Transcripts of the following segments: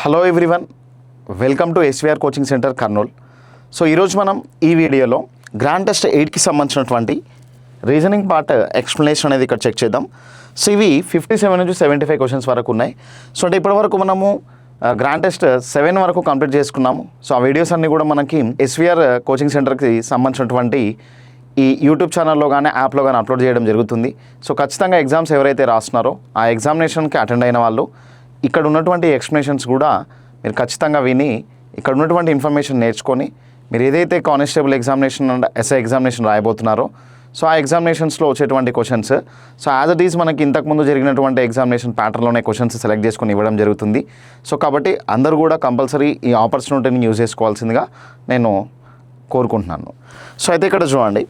Hello everyone, welcome to SVR coaching centre Kurnool. So ఈరోజు మనం ఈ వీడియోలో గ్రాండ్ టెస్ట్ 8కి సంబంధించినటువంటి రీజనింగ్ పార్ట్ ఎక్స్ప్లెనేషన్ అనేది ఇక్కడ చెక్ చేద్దాం. సో ఇవి 57 నుంచి 75 క్వశ్చన్స్ వరకు ఉన్నాయి. సో అంటే ఇప్పటివరకు మనము గ్రాండ్ టెస్ట్ 7 వరకు కంప్లీట్ చేసుకున్నాము. సో ఆ వీడియోస్ అన్నీ కూడా మనకి ఎస్విఆర్ కోచింగ్ సెంటర్కి సంబంధించినటువంటి ఈ యూట్యూబ్ ఛానల్లో కానీ యాప్లో కానీ అప్లోడ్ చేయడం జరుగుతుంది. సో ఖచ్చితంగా ఎగ్జామ్స్ ఎవరైతే రాస్తున్నారో ఆ ఎగ్జామినేషన్కి అటెండ్ అయిన వాళ్ళు ఇక్కడ ఉన్నటువంటి ఎక్స్ప్లెనేషన్స్ కూడా మీరు ఖచ్చితంగా విని ఇక్కడ ఉన్నటువంటి ఇన్ఫర్మేషన్ నేర్చుకొని మీరు ఏదైతే constable examination and SI examination రాయబోతున్నారో సో ఆ ఎగ్జామినేషన్స్లో వచ్చేటువంటి questions so as it is మనకి ఇంతకుముందు జరిగినటువంటి ఎగ్జామినేషన్ ప్యాటర్న్లోనే క్వశ్చన్స్ సెలెక్ట్ చేసుకొని ఇవ్వడం జరుగుతుంది. సో కాబట్టి అందరూ కూడా కంపల్సరీ ఈ ఆపర్చునిటీని యూజ్ చేసుకోవాల్సిందిగా నేను కోరుకుంటున్నాను. సో అయితే ఇక్కడ చూడండి,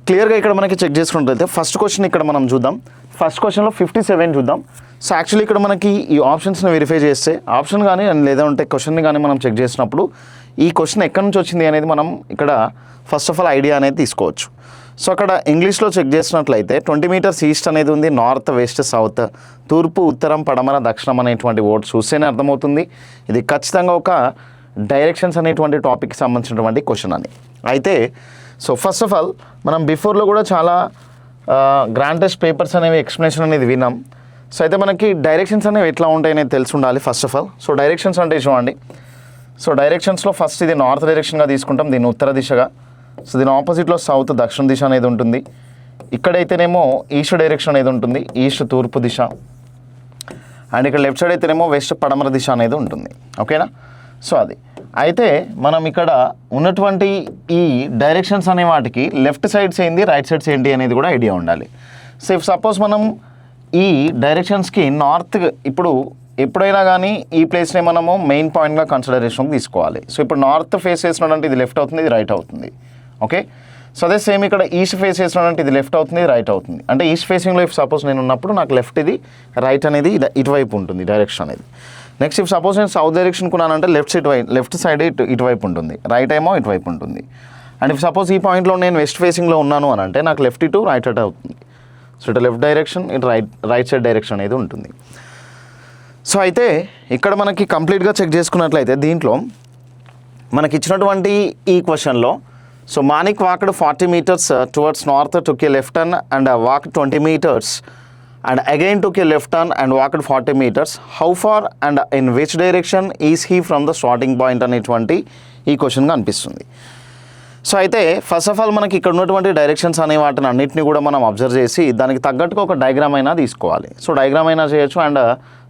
క్లియర్గా ఇక్కడ మనకి చెక్ చేసుకున్నట్లయితే ఫస్ట్ క్వశ్చన్ ఇక్కడ మనం చూద్దాం. ఫస్ట్ క్వశ్చన్లో 57 చూద్దాం. సో యాక్చువల్లీ ఇక్కడ మనకి ఈ ఆప్షన్స్ని వెరిఫై చేస్తే ఆప్షన్ కానీ లేదంటే క్వశ్చన్ని కానీ మనం చెక్ చేసినప్పుడు ఈ క్వశ్చన్ ఎక్కడి నుంచి వచ్చింది అనేది మనం ఇక్కడ ఫస్ట్ ఆఫ్ ఆల్ ఐడియా అనేది తీసుకోవచ్చు. సో అక్కడ ఇంగ్లీష్లో చెక్ చేసినట్లయితే 20 మీటర్స్ ఈస్ట్ అనేది ఉంది, నార్త్ వెస్ట్ సౌత్, తూర్పు ఉత్తరం పడమర దక్షిణం అనేటువంటి వర్డ్ చూస్తేనే అర్థమవుతుంది ఇది ఖచ్చితంగా ఒక డైరెక్షన్స్ అనేటువంటి టాపిక్కి సంబంధించినటువంటి క్వశ్చన్ అని. అయితే సో ఫస్ట్ ఆఫ్ ఆల్ మనం బిఫోర్లో కూడా చాలా గ్రాండ్ టెస్ట్ పేపర్స్ అనేవి ఎక్స్ప్లెనేషన్ అనేది విన్నాం. సో అయితే మనకి డైరెక్షన్స్ అనేవి ఎట్లా ఉంటాయి అనేది తెలిసి ఉండాలి first of all. So directions అంటే చూడండి, సో డైరెక్షన్స్లో ఫస్ట్ ఇది నార్త్ డైరెక్షన్గా తీసుకుంటాం, దీన్ని ఉత్తర దిశగా. సో దీని ఆపోజిట్లో సౌత్ దక్షిణ దిశ అనేది ఉంటుంది. ఇక్కడైతేనేమో ఈస్ట్ డైరెక్షన్ అనేది ఉంటుంది, ఈస్ట్ తూర్పు దిశ. అండ్ ఇక్కడ లెఫ్ట్ సైడ్ అయితేనేమో వెస్ట్ పడమర దిశ అనేది ఉంటుంది. ఓకేనా? సో అది అయితే మనం ఇక్కడ ఉన్నటువంటి ఈ డైరెక్షన్స్ అనే వాటికి లెఫ్ట్ సైడ్స్ ఏంటి రైట్ సైడ్స్ ఏంటి అనేది కూడా ఐడియా ఉండాలి. సో ఇఫ్ సపోజ్ మనం ఈ డైరెక్షన్స్కి నార్త్ ఇప్పుడు ఎప్పుడైనా కానీ ఈ ప్లేస్ని మనము మెయిన్ పాయింట్గా కన్సిడరేషన్కి తీసుకోవాలి. సో ఇప్పుడు నార్త్ ఫేస్ చేసినట్టు ఇది లెఫ్ట్ అవుతుంది, ఇది రైట్ అవుతుంది. ఓకే, సో అదే సేమ్ ఇక్కడ ఈస్ట్ ఫేస్ చేసినట్టు ఇది లెఫ్ట్ అవుతుంది, రైట్ అవుతుంది. అంటే ఈస్ట్ ఫేసింగ్లో ఇఫ్ సపోజ్ నేను ఉన్నప్పుడు నాకు లెఫ్ట్ ఇది, రైట్ అనేది ఇటువైపు ఉంటుంది డైరెక్షన్ అనేది. నెక్స్ట్ ఇఫ్ సపోజ్ నేను సౌత్ డైరెక్షన్ కొన్నానంటే లెఫ్ట్ సైడ్ ఇటువైపు ఉంటుంది, రైట్ ఏమో ఇటువైపు ఉంటుంది. అండ్ ఇఫ్ సపోజ్ ఈ పాయింట్లో నేను వెస్ట్ ఫేసింగ్లో ఉన్నాను అని అంటే నాకు లెఫ్ట్ ఇటు రైట్ అటు అవుతుంది. సో ఇటు లెఫ్ట్ డైరెక్షన్, ఇటు రైట్ సైడ్ డైరెక్షన్ అనేది ఉంటుంది. సో అయితే ఇక్కడ మనకి కంప్లీట్గా చెక్ చేసుకున్నట్లయితే దీంట్లో మనకి ఇచ్చినటువంటి ఈ క్వశ్చన్లో so Manik walked 40 meters towards north took a left turn and walk 20 meters and again took a left turn and walked 40 meters. How far and in which direction is he from the starting point అనేటువంటి ఈ క్వశ్చన్గా అనిపిస్తుంది. So అయితే first of all మనకి ఇక్కడ ఉన్నటువంటి directions అనే వాటిని అన్నింటినీ కూడా మనం అబ్జర్వ్ చేసి దానికి తగ్గట్టుగా ఒక డయాగ్రామ్ అయినా తీసుకోవాలి. సో డయాగ్రామ్ అయినా చేయొచ్చు అండ్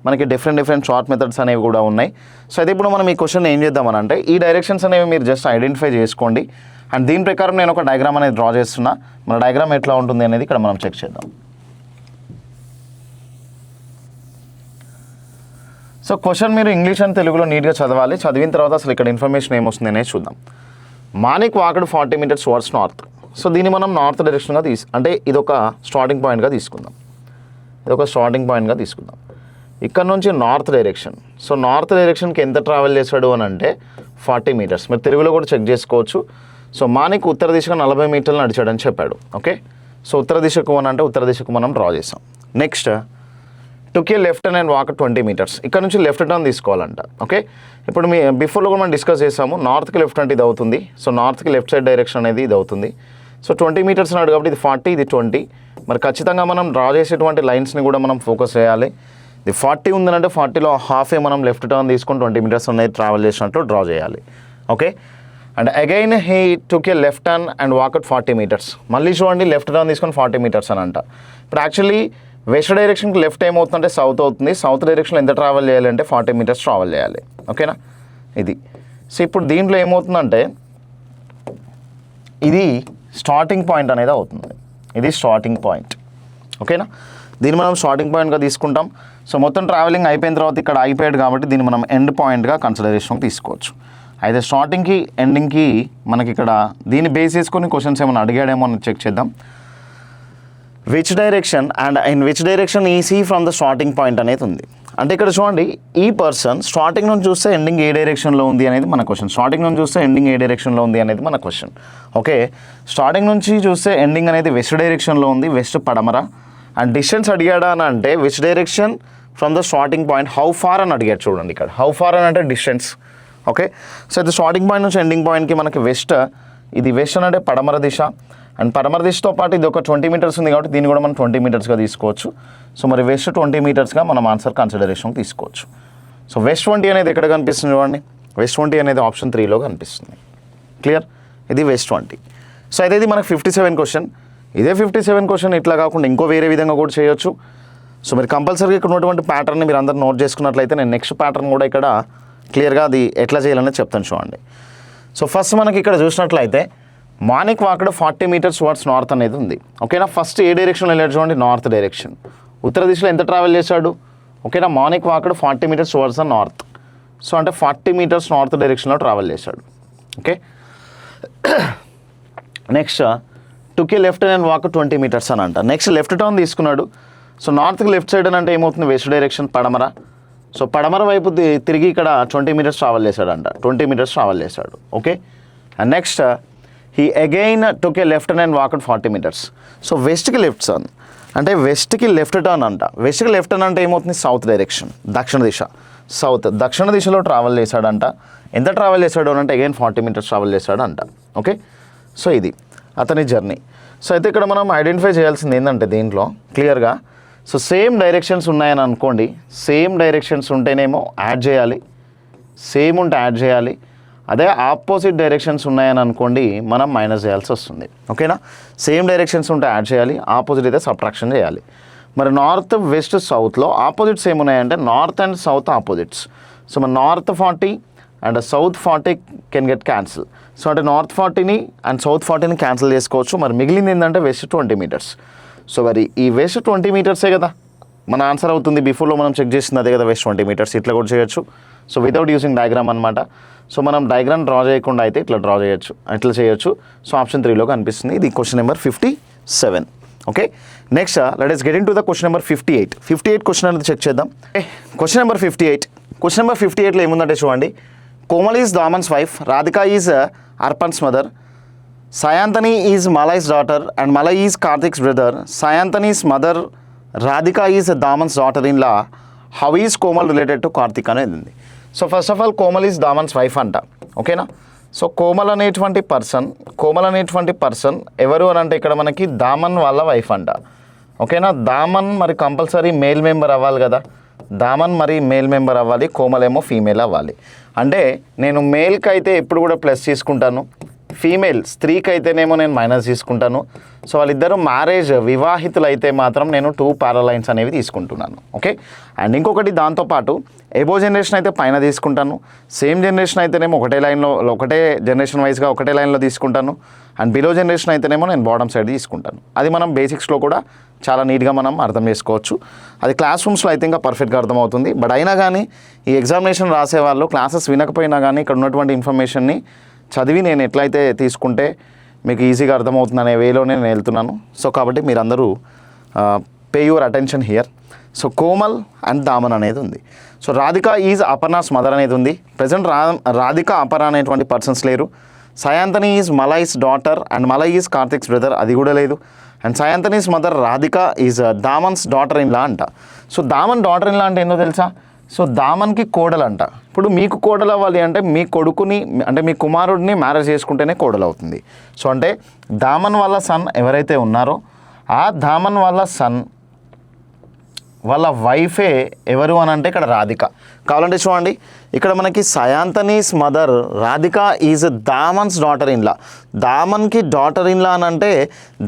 మనకి డిఫరెంట్ షార్ట్ మెథడ్స్ అనేవి కూడా ఉన్నాయి. సో అయితే ఇప్పుడు మనం ఈ క్వశ్చన్ ఏం చేద్దామని అంటే ఈ డైరెక్షన్స్ అనేవి మీరు జస్ట్ ఐడెంటిఫై చేసుకోండి అండ్ దీని ప్రకారం నేను ఒక డయాగ్రామ్ అనేది డ్రా చేస్తున్నా. మన డయాగ్రామ్ ఎట్లా ఉంటుంది అనేది ఇక్కడ మనం చెక్ చేద్దాం. సో క్వశ్చన్ మీరు ఇంగ్లీష్ అండ్ తెలుగులో నీట్గా చదవాలి. చదివిన తర్వాత అసలు ఇక్కడ ఇన్ఫర్మేషన్ ఏమొస్తుంది అనేది చూద్దాం. Manik walked 40 meters towards north. So దీన్ని మనం నార్త్ డైరెక్షన్గా అంటే ఇదొక స్టార్టింగ్ పాయింట్గా తీసుకుందాం. ఇక్కడ నుంచి నార్త్ డైరెక్షన్. సో నార్త్ డైరెక్షన్కి ఎంత ట్రావెల్ చేశాడు అని అంటే 40 meters. మీరు తెలుగులో కూడా చెక్ చేసుకోవచ్చు. సో మానిక్ ఉత్తర దిశగా 40 మీటర్లు నడిచాడని చెప్పాడు. ఓకే, సో ఉత్తర దిశకు అని అంటే ఉత్తర దిశకు మనం డ్రా చేసాం. Next took a left turn and walk 20 meters. ఇక్కడ నుంచి లెఫ్ట్ టర్న్ తీసుకోవాలంట. ఓకే, ఇప్పుడు మీ బిఫోర్లో కూడా మనం డిస్కస్ చేసాము, నార్త్కి లెఫ్ట్ అంటే ఇది అవుతుంది. సో నార్త్కి లెఫ్ట్ సైడ్ డైరెక్షన్ అనేది ఇది అవుతుంది. సో 20 meters అన్నాడు కాబట్టి ఇది 40, ఇది 20. మరి ఖచ్చితంగా మనం డ్రా చేసేటువంటి లైన్స్ని కూడా మనం ఫోకస్ చేయాలి. ఇది 40 ఉందనంటే 40లో హాఫే మనం లెఫ్ట్ టర్న్ తీసుకొని 20 meters అనేది ట్రావెల్ చేసినట్లు డ్రా చేయాలి. Okay, and again he took a left turn and walked 40 meters. మళ్ళీ చూడండి లెఫ్ట్ టర్న్ తీసుకొని 40 meters అని అంట. ఇప్పుడు యాక్చువల్లీ వెస్ట్ డైరెక్షన్కి లెఫ్ట్ ఏమవుతుందంటే సౌత్ అవుతుంది. సౌత్ డైరెక్షన్లో ఎంత ట్రావెల్ చేయాలంటే 40 meters ట్రావెల్ చేయాలి. ఓకేనా, ఇది. సో ఇప్పుడు దీంట్లో ఏమవుతుందంటే ఇది స్టార్టింగ్ పాయింట్ అనేది అవుతుంది. ఇది స్టార్టింగ్ పాయింట్. ఓకేనా, దీన్ని మనం స్టార్టింగ్ పాయింట్గా తీసుకుంటాం. సో మొత్తం ట్రావెలింగ్ అయిపోయిన తర్వాత ఇక్కడ అయిపోయాడు కాబట్టి దీన్ని మనం ఎండ్ పాయింట్గా కన్సిడరేషన్కి తీసుకోవచ్చు. అయితే స్టార్టింగ్కి ఎండింగ్కి మనకి ఇక్కడ దీన్ని బేస్ చేసుకొని క్వశ్చన్స్ ఏమైనా అడిగాడేమో అని చెక్ చేద్దాం. Which direction and in which direction EC from the starting point అనేది ఉంది. అంటే ఇక్కడ చూడండి ఈ పర్సన్ స్టార్టింగ్ నుంచి చూస్తే ఎండింగ్ ఏ డైరెక్షన్లో ఉంది అనేది మన క్వశ్చన్. స్టార్టింగ్ నుంచి చూస్తే ఎండింగ్ ఏ డైరెక్షన్లో ఉంది అనేది మన క్వశ్చన్. ఓకే, స్టార్టింగ్ నుంచి చూస్తే ఎండింగ్ అనేది వెస్ట్ డైరెక్షన్లో ఉంది, వెస్ట్ పడమర. అండ్ డిస్టెన్స్ అడిగాడా అని అంటే which direction from the starting point how far అని అడిగారు చూడండి ఇక్కడ. హౌ ఫార్ అని అంటే డిస్టెన్స్. ఓకే, సో అయితే స్టార్టింగ్ పాయింట్ నుంచి ఎండింగ్ పాయింట్కి మనకి వెస్ట్, ఇది వెస్ట్ అని అంటే పడమర దిశ, అండ్ పడమర దిశతో పాటు ఇది ఒక 20 మీటర్స్ ఉంది కాబట్టి దీన్ని కూడా మనం 20 మీటర్స్గా తీసుకోవచ్చు. సో మరి వెస్ట్ 20 మీటర్స్గా మనం ఆన్సర్ కన్సిడరేషన్ తీసుకోవచ్చు. సో వెస్ట్ 20 అనేది ఎక్కడ కనిపిస్తుంది చూడండి, వెస్ట్ 20 అనేది ఆప్షన్ 3లో కనిపిస్తుంది. క్లియర్, ఇది వెస్ట్ 20. సో అయితే ఇది మనకు 57 క్వశ్చన్. ఇదే 57 క్వశ్చన్ ఇట్లా కాకుండా ఇంకో వేరే విధంగా కూడా చేయొచ్చు. సో మీరు కంపల్సరీగా ఇక్కడ ఉన్నటువంటి ప్యాటర్న్ని మీరు అందరూ నోట్ చేసుకున్నట్లయితే నేను నెక్స్ట్ ప్యాటర్న్ కూడా ఇక్కడ క్లియర్గా అది ఎట్లా చేయాలనేది చెప్తాను చూడండి. సో ఫస్ట్ మనకి ఇక్కడ చూసినట్లయితే Manik walked 40 metres towards north అనేది ఉంది. ఓకేనా, ఫస్ట్ ఏ డైరెక్షన్లో వెళ్ళాడు చూడండి, నార్త్ డైరెక్షన్. ఉత్తర దిశలో ఎంత ట్రావెల్ చేశాడు? ఓకేనా, Manik walked 40 metres towards the north. So అంటే 40 మీటర్స్ నార్త్ డైరెక్షన్లో ట్రావెల్ చేశాడు. Okay, next took a left and walk 20 metres అని అంట. నెక్స్ట్ లెఫ్ట్ టర్న్ తీసుకున్నాడు. సో నార్త్కి లెఫ్ట్ సైడ్ అని అంటే ఏమవుతుంది, వెస్ట్ డైరెక్షన్ పడమర. సో పడమర వైపు తిరిగి ఇక్కడ 20 మీటర్స్ ట్రావెల్ చేశాడంట, 20 మీటర్స్ ట్రావెల్ చేశాడు. Okay, and next he again took a left and walked 40 metres. So వెస్ట్కి లెఫ్ట్ టర్న్ అంటే వెస్ట్కి లెఫ్ట్ టర్న్ అంట. వెస్ట్కి లెఫ్ట్ టర్న్ అంటే ఏమవుతుంది, సౌత్ డైరెక్షన్, దక్షిణ దిశ, సౌత్ దక్షిణ దిశలో ట్రావెల్ చేశాడంట. ఎంత ట్రావెల్ చేశాడు అని అంటే అగైన్ 40 మీటర్స్ ట్రావెల్ చేశాడు అంట. ఓకే, సో ఇది అతని జర్నీ. సో అయితే ఇక్కడ మనం ఐడెంటిఫై చేయాల్సింది ఏంటంటే దీంట్లో క్లియర్గా, సో సేమ్ డైరెక్షన్స్ ఉన్నాయని అనుకోండి, సేమ్ డైరెక్షన్స్ ఉంటేనేమో యాడ్ చేయాలి, సేమ్ ఉంటే యాడ్ చేయాలి. అదే ఆపోజిట్ డైరెక్షన్స్ ఉన్నాయని అనుకోండి మనం మైనస్ చేయాల్సి వస్తుంది. ఓకేనా, సేమ్ డైరెక్షన్స్ ఉంటే యాడ్ చేయాలి, ఆపోజిట్ అయితే సబ్ట్రాక్షన్ చేయాలి. మరి నార్త్ వెస్ట్ సౌత్లో ఆపోజిట్స్ ఏమున్నాయంటే north and south opposites. So మన north 40 and south 40 can get cancel. So అంటే నార్త్ 40ని అండ్ సౌత్ 40ని క్యాన్సిల్ చేసుకోవచ్చు. మరి మిగిలింది ఏంటంటే వెస్ట్ 20 మీటర్స్. సో మరి ఈ వెస్ట్ 20 మీటర్సే కదా మన ఆన్సర్ అవుతుంది. బిఫోర్లో మనం చెక్ చేసింది అదే కదా, వెస్ట్ 20 మీటర్స్. ఇట్లా కూడా చేయొచ్చు. సో వితౌట్ యూజింగ్ డయాగ్రామ్ అనమాట. సో మనం డయాగ్రామ్ డ్రా చేయకుండా అయితే ఇట్లా డ్రా చేయొచ్చు, ఇట్లా చేయొచ్చు. సో ఆప్షన్ 3లో కనిపిస్తుంది. ఇది question number 57. Okay, next let us get in to the question number 58. 58 question అనేది చెక్ చేద్దాం. Question number 58. క్వశ్చన్ నెంబర్ 58లో ఏముందంటే చూడండి, Komal is Daman's wife, Radhika is Arpan's mother, Sayantani is Malai's daughter and Malai is Kartik's brother. Sayantani's mother Radhika is Daman's daughter in law. How is Komal related to Kartik అనేది ఉంది. So first of all Komal is Daman's wife అంట. ఓకేనా, so Komal అనేటువంటి పర్సన్ ఎవరు అని అంటే ఇక్కడ మనకి దామన్ వాళ్ళ వైఫ్ అంట. ఓకేనా, దామన్ మరి కంపల్సరీ మేల్ మెంబర్ అవ్వాలి కదా, దామన్ మరి మేల్ మెంబర్ అవ్వాలి, కోమల్ ఏమో ఫీమేల్ అవ్వాలి. అంటే నేను మేల్కి అయితే ఎప్పుడు కూడా ప్లస్ తీసుకుంటాను, ఫీమేల్ స్త్రీకి అయితేనేమో నేను మైనస్ తీసుకుంటాను. సో వాళ్ళిద్దరూ మ్యారేజ్ వివాహితులు అయితే మాత్రం నేను 2 పారలైన్స్ అనేవి తీసుకుంటున్నాను. ఓకే, అండ్ ఇంకొకటి దాంతోపాటు ఎబో జనరేషన్ అయితే పైన తీసుకుంటాను, సేమ్ జనరేషన్ అయితేనేమో ఒకటే జనరేషన్ వైజ్గా ఒకటే లైన్లో తీసుకుంటాను, అండ్ బిలో జనరేషన్ అయితేనేమో నేను బాటమ్ సైడ్ తీసుకుంటాను. అది మనం బేసిక్స్లో కూడా చాలా నీట్గా మనం అర్థం చేసుకోవచ్చు. అది క్లాస్ రూమ్స్లో అయితే ఇంకా పర్ఫెక్ట్గా అర్థమవుతుంది. బట్ అయినా కానీ ఈ ఎగ్జామినేషన్ రాసేవాళ్ళు క్లాసెస్ వినకపోయినా కానీ ఇక్కడ ఉన్నటువంటి ఇన్ఫర్మేషన్ని చదివి నేను ఎట్లయితే తీసుకుంటే మీకు ఈజీగా అర్థమవుతుందనే వేలోనే నేను వెళ్తున్నాను. సో కాబట్టి మీరందరూ pay your attention here. So Komal and Daman అనేది ఉంది. So Radhika is Aparna's mother అనేది ఉంది. ప్రజెంట్ రాధిక అపర్ణ అనేటువంటి పర్సన్స్ లేరు. Sayantani is Malai's daughter and Malai is Kartik's brother, అది కూడా లేదు. And Sayantani's mother Radhika is Daman's daughter in law అంట. So Daman daughter in law అంటే ఏందో తెలుసా? సో దామన్కి కోడలు అంట. ఇప్పుడు మీకు కోడలు అవ్వాలి అంటే మీ కొడుకుని అంటే మీ కుమారుడిని మ్యారేజ్ చేసుకుంటేనే కోడలు అవుతుంది. సో అంటే దామన్ వాళ్ళ సన్ ఎవరైతే ఉన్నారో ఆ దామన్ వాళ్ళ సన్ వాళ్ళ వైఫే ఎవరు అని అంటే ఇక్కడ రాధిక. కావాలంటే చూడండి, ఇక్కడ మనకి Sayantani's mother Radhika is Daman's daughter in law. దామన్కి డాటర్ ఇన్ లా అని అంటే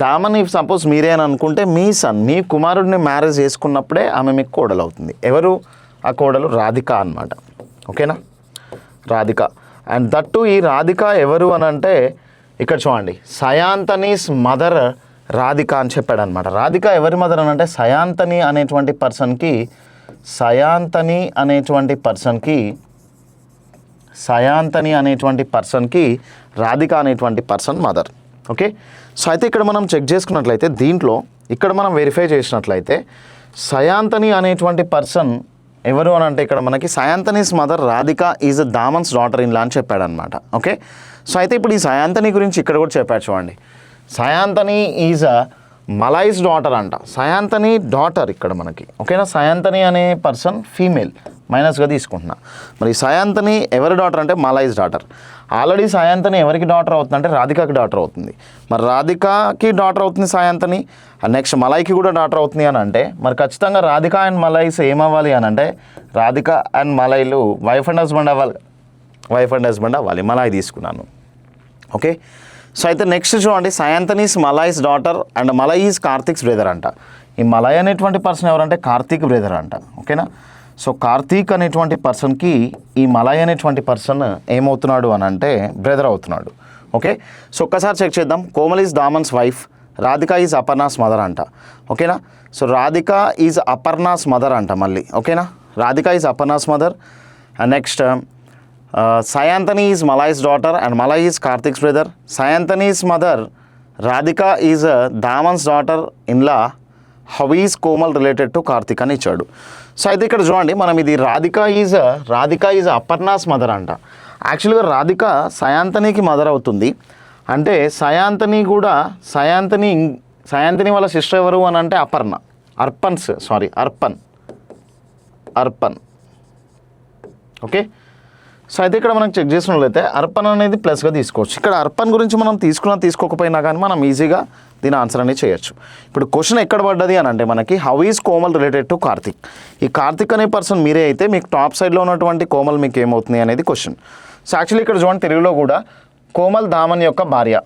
దామన్ ఇఫ్ సపోజ్ మీరే అని అనుకుంటే మీ సన్ మీ కుమారుడిని మ్యారేజ్ చేసుకున్నప్పుడే ఆమె మీకు కోడలు అవుతుంది. ఎవరు ఆ కోడలు? రాధిక అన్నమాట. ఓకేనా, రాధిక. అండ్ దట్టు ఈ రాధిక ఎవరు అని అంటే ఇక్కడ చూడండి, సయాంతనీస్ మదర్ రాధిక అని చెప్పాడు అనమాట. రాధిక ఎవరి మదర్ అని అంటే సయాంతని అనేటువంటి పర్సన్కి రాధిక అనేటువంటి పర్సన్ మదర్. ఓకే, సో అయితే ఇక్కడ మనం చెక్ చేసుకున్నట్లయితే దీంట్లో ఇక్కడ మనం వెరిఫై చేసినట్లయితే సయాంతని అనేటువంటి పర్సన్ ఎవరు అని అంటే ఇక్కడ మనకి Sayantani's mother Radhika is Daman's daughter in law అని చెప్పాడు అనమాట. ఓకే, సో అయితే ఇప్పుడు ఈ సయాంతని గురించి ఇక్కడ కూడా చెప్పాడు చూడండి. సయాంతని ఈజ్ మలైస్ డాటర్ అంట. సయాంతని డాటర్ ఇక్కడ మనకి, ఓకేనా. సయాంతని అనే పర్సన్ ఫీమేల్, మైనస్గా తీసుకుంటున్నా. మరి సయాంతని ఎవరి డాటర్ అంటే మలైస్ డాటర్. ఆల్రెడీ సయాంతని ఎవరికి డాటర్ అవుతుంది అంటే రాధికాకి డాటర్ అవుతుంది. మరి రాధికాకి డాటర్ అవుతుంది సయాంతని, నెక్స్ట్ మలైకి కూడా డాటర్ అవుతుంది అని అంటే మరి ఖచ్చితంగా రాధిక అండ్ మలైస్ ఏమవ్వాలి అని అంటే రాధిక అండ్ మలైలు వైఫ్ అండ్ హస్బెండ్ అవ్వాలి. మలై తీసుకున్నాను, ఓకే. సో అయితే నెక్స్ట్ చూడండి, Sayantani's Malai's daughter and Malai is Kartik's brother అంట. ఈ మలై అనేటువంటి పర్సన్ ఎవరంటే కార్తీక్ బ్రదర్ అంట, ఓకేనా. సో కార్తీక్ అనేటువంటి పర్సన్కి ఈ మలై అనేటువంటి పర్సన్ ఏమవుతున్నాడు అని అంటే బ్రదర్ అవుతున్నాడు, ఓకే. సో ఒక్కసారి చెక్ చేద్దాం. Komal is Daman's wife, Radhika is Aparna's mother అంట, ఓకేనా. So Radhika is Aparna's mother అంట మళ్ళీ, ఓకేనా. Radhika is Aparna's mother. Next Sayantani is Malai's daughter and Malai is Kartik's brother. Sayantani's mother Radhika is Daman's daughter in law. How is Komal related to Kartik అని ఇచ్చాడు. సో అయితే ఇక్కడ చూడండి, మనం ఇది రాధిక ఈజ్ అపర్ణాస్ మదర్ అంట. యాక్చువల్గా రాధిక సయాంతనికి మదర్ అవుతుంది. అంటే సయాంతని వాళ్ళ సిస్టర్ ఎవరు అని అంటే అర్పన్, ఓకే. సో అయితే ఇక్కడ మనం చెక్ చేసినట్లయితే అర్పన్ అనేది ప్లస్గా తీసుకోవచ్చు. ఇక్కడ అర్పన్ గురించి మనం తీసుకోకపోయినా కానీ మనం ఈజీగా దీని ఆన్సర్ అనేది చేయొచ్చు. ఇప్పుడు క్వశ్చన్ ఎక్కడ పడ్డది అని అంటే మనకి how is Komal related to Karthik. ఈ కార్తిక్ అనే పర్సన్ మీరే అయితే మీకు టాప్ సైడ్లో ఉన్నటువంటి కోమల్ మీకు ఏమవుతుంది అనేది క్వశ్చన్. సో యాక్చువల్లీ ఇక్కడ చూడండి, తెలుగులో కూడా కోమల్ దామన్ యొక్క భార్య.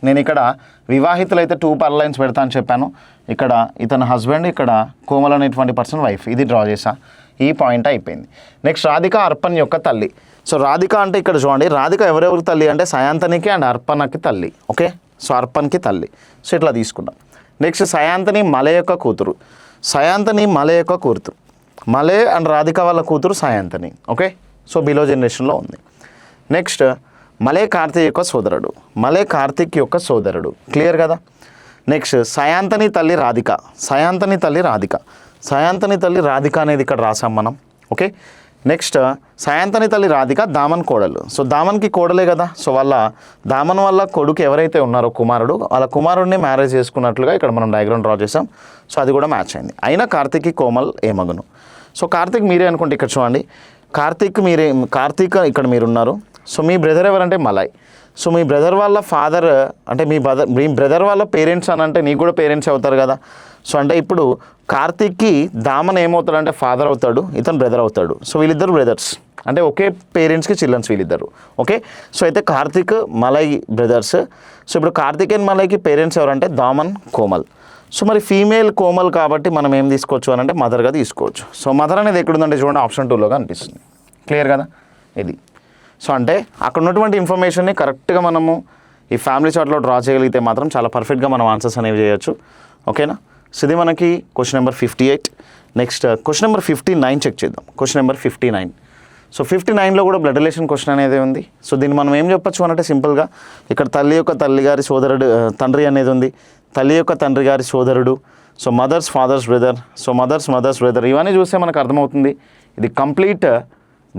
నేను ఇక్కడ వివాహితులైతే 2 పారలైన్స్ పెడతా అని చెప్పాను. ఇక్కడ ఇతను హస్బెండ్, ఇక్కడ కోమల్ అనేటువంటి పర్సన్ వైఫ్. ఇది డ్రా చేసా, ఈ పాయింట్ అయిపోయింది. నెక్స్ట్ రాధిక అర్పన్ యొక్క తల్లి. సో రాధిక అంటే ఇక్కడ చూడండి, రాధిక ఎవరెవరికి తల్లి అంటే సయాంతనికి అండ్ అర్పణకి తల్లి, ఓకే. సో అర్పన్కి తల్లి. సో ఇట్లా తీసుకున్నాం. నెక్స్ట్ సయాంతని మలై యొక్క కూతురు. మలై అండ్ రాధిక వాళ్ళ కూతురు సయాంతని, ఓకే. సో బిలో జనరేషన్లో ఉంది. నెక్స్ట్ మలై కార్తీక్ యొక్క సోదరుడు, క్లియర్ కదా. నెక్స్ట్ సయాంతని తల్లి రాధిక అనేది ఇక్కడ రాసాం మనం, ఓకే. నెక్స్ట్ సయాంతని తల్లి రాధిక దామన్ కోడలు. సో దామన్కి కోడలే కదా. సో దామన్ వల్ల కొడుకు ఎవరైతే ఉన్నారో కుమారుడు, వాళ్ళ కుమారుడిని మ్యారేజ్ చేసుకున్నట్లుగా ఇక్కడ మనం డయాగ్రామ్ డ్రా చేసాం. సో అది కూడా మ్యాచ్ అయింది. అయినా కార్తీక్కి కోమల్ ఏమగును. సో కార్తీక్ మీరే అనుకుంటే ఇక్కడ చూడండి, కార్తీక్ ఇక్కడ మీరున్నారు. సో మీ బ్రదర్ ఎవరంటే మలై. సో మీ బ్రదర్ వాళ్ళ ఫాదర్ అంటే మీ బ్రదర్ వాళ్ళ పేరెంట్స్ అని అంటే నీకు కూడా పేరెంట్స్ అవుతారు కదా. సో అంటే ఇప్పుడు కార్తీక్కి దామన్ ఏమవుతాడు అంటే ఫాదర్ అవుతాడు, ఇతను బ్రదర్ అవుతాడు. సో వీళ్ళిద్దరు బ్రదర్స్ అంటే ఒకే పేరెంట్స్కి చిల్డ్రన్స్ వీళ్ళిద్దరు, ఓకే. సో అయితే కార్తీక్ మలై బ్రదర్స్. సో ఇప్పుడు కార్తీక్ అండ్ మలైకి పేరెంట్స్ ఎవరంటే దామన్ కోమల్. సో మరి ఫీమేల్ కోమల్ కాబట్టి మనం ఏం తీసుకోవచ్చు అని అంటే మదర్గా తీసుకోవచ్చు. సో మదర్ అనేది ఎక్కడుందంటే చూడండి ఆప్షన్ 2లో కనిపిస్తుంది, క్లియర్ కదా ఇది. సో అంటే అక్కడ ఉన్నటువంటి ఇన్ఫర్మేషన్ని కరెక్ట్గా మనము ఈ ఫ్యామిలీ చార్ట్లో డ్రా చేయగలిగితే మాత్రం చాలా పర్ఫెక్ట్గా మనం ఆన్సర్స్ అనేవి చేయొచ్చు, ఓకేనా. సో ఇది మనకి question number 58. Next question number 59 check చేద్దాం. Question number 59. సో 59లో కూడా బ్లడ్ రిలేషన్ క్వశ్చన్ అనేది ఉంది. సో దీన్ని మనం ఏం చెప్పచ్చు అంటే సింపుల్గా ఇక్కడ తండ్రి యొక్క తండ్రి అనేది ఉంది, తల్లి యొక్క తండ్రి గారి సోదరుడు. So father's brother. So mother's brother. ఇవన్నీ చూస్తే మనకు అర్థమవుతుంది ఇది complete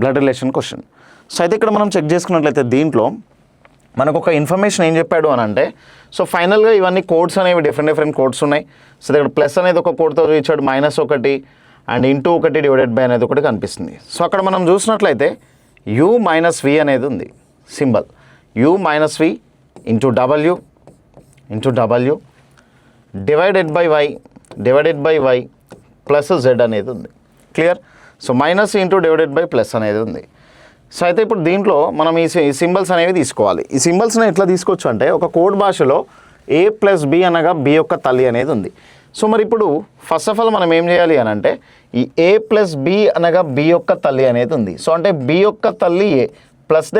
blood relation question. So అయితే ఇక్కడ మనం చెక్ చేసుకున్నట్లయితే దీంట్లో మనకు ఒక ఇన్ఫర్మేషన్ ఏం చెప్పాడు అని అంటే, సో ఫైనల్గా ఇవన్నీ కోడ్స్ అనేవి డిఫరెంట్ కోడ్స్ ఉన్నాయి. సో ఇక్కడ ప్లస్ అనేది ఒక కోడ్తో ఇచ్చాడు, -1 అండ్ *1 డివైడెడ్ బై అనేది ఒకటి కనిపిస్తుంది. సో అక్కడ మనం చూసినట్లయితే U-V అనేది ఉంది symbol. U-V into W divided by Y plus Z అనేది ఉంది, clear. So minus into divided by plus అనేది ఉంది. సో అయితే ఇప్పుడు దీంట్లో మనం ఈ సింబల్స్ అనేవి తీసుకోవాలి. ఈ సింబల్స్ని ఎట్లా తీసుకోవచ్చు అంటే ఒక కోడ్ భాషలో A+B అనగా B యొక్క తల్లి అనేది ఉంది. సో మరి ఇప్పుడు ఫస్ట్ ఆఫ్ ఆల్ మనం ఏం చేయాలి అని అంటే ఈ A+B అనగా B యొక్క తల్లి అనేది ఉంది. సో అంటే B యొక్క తల్లి A ప్లస్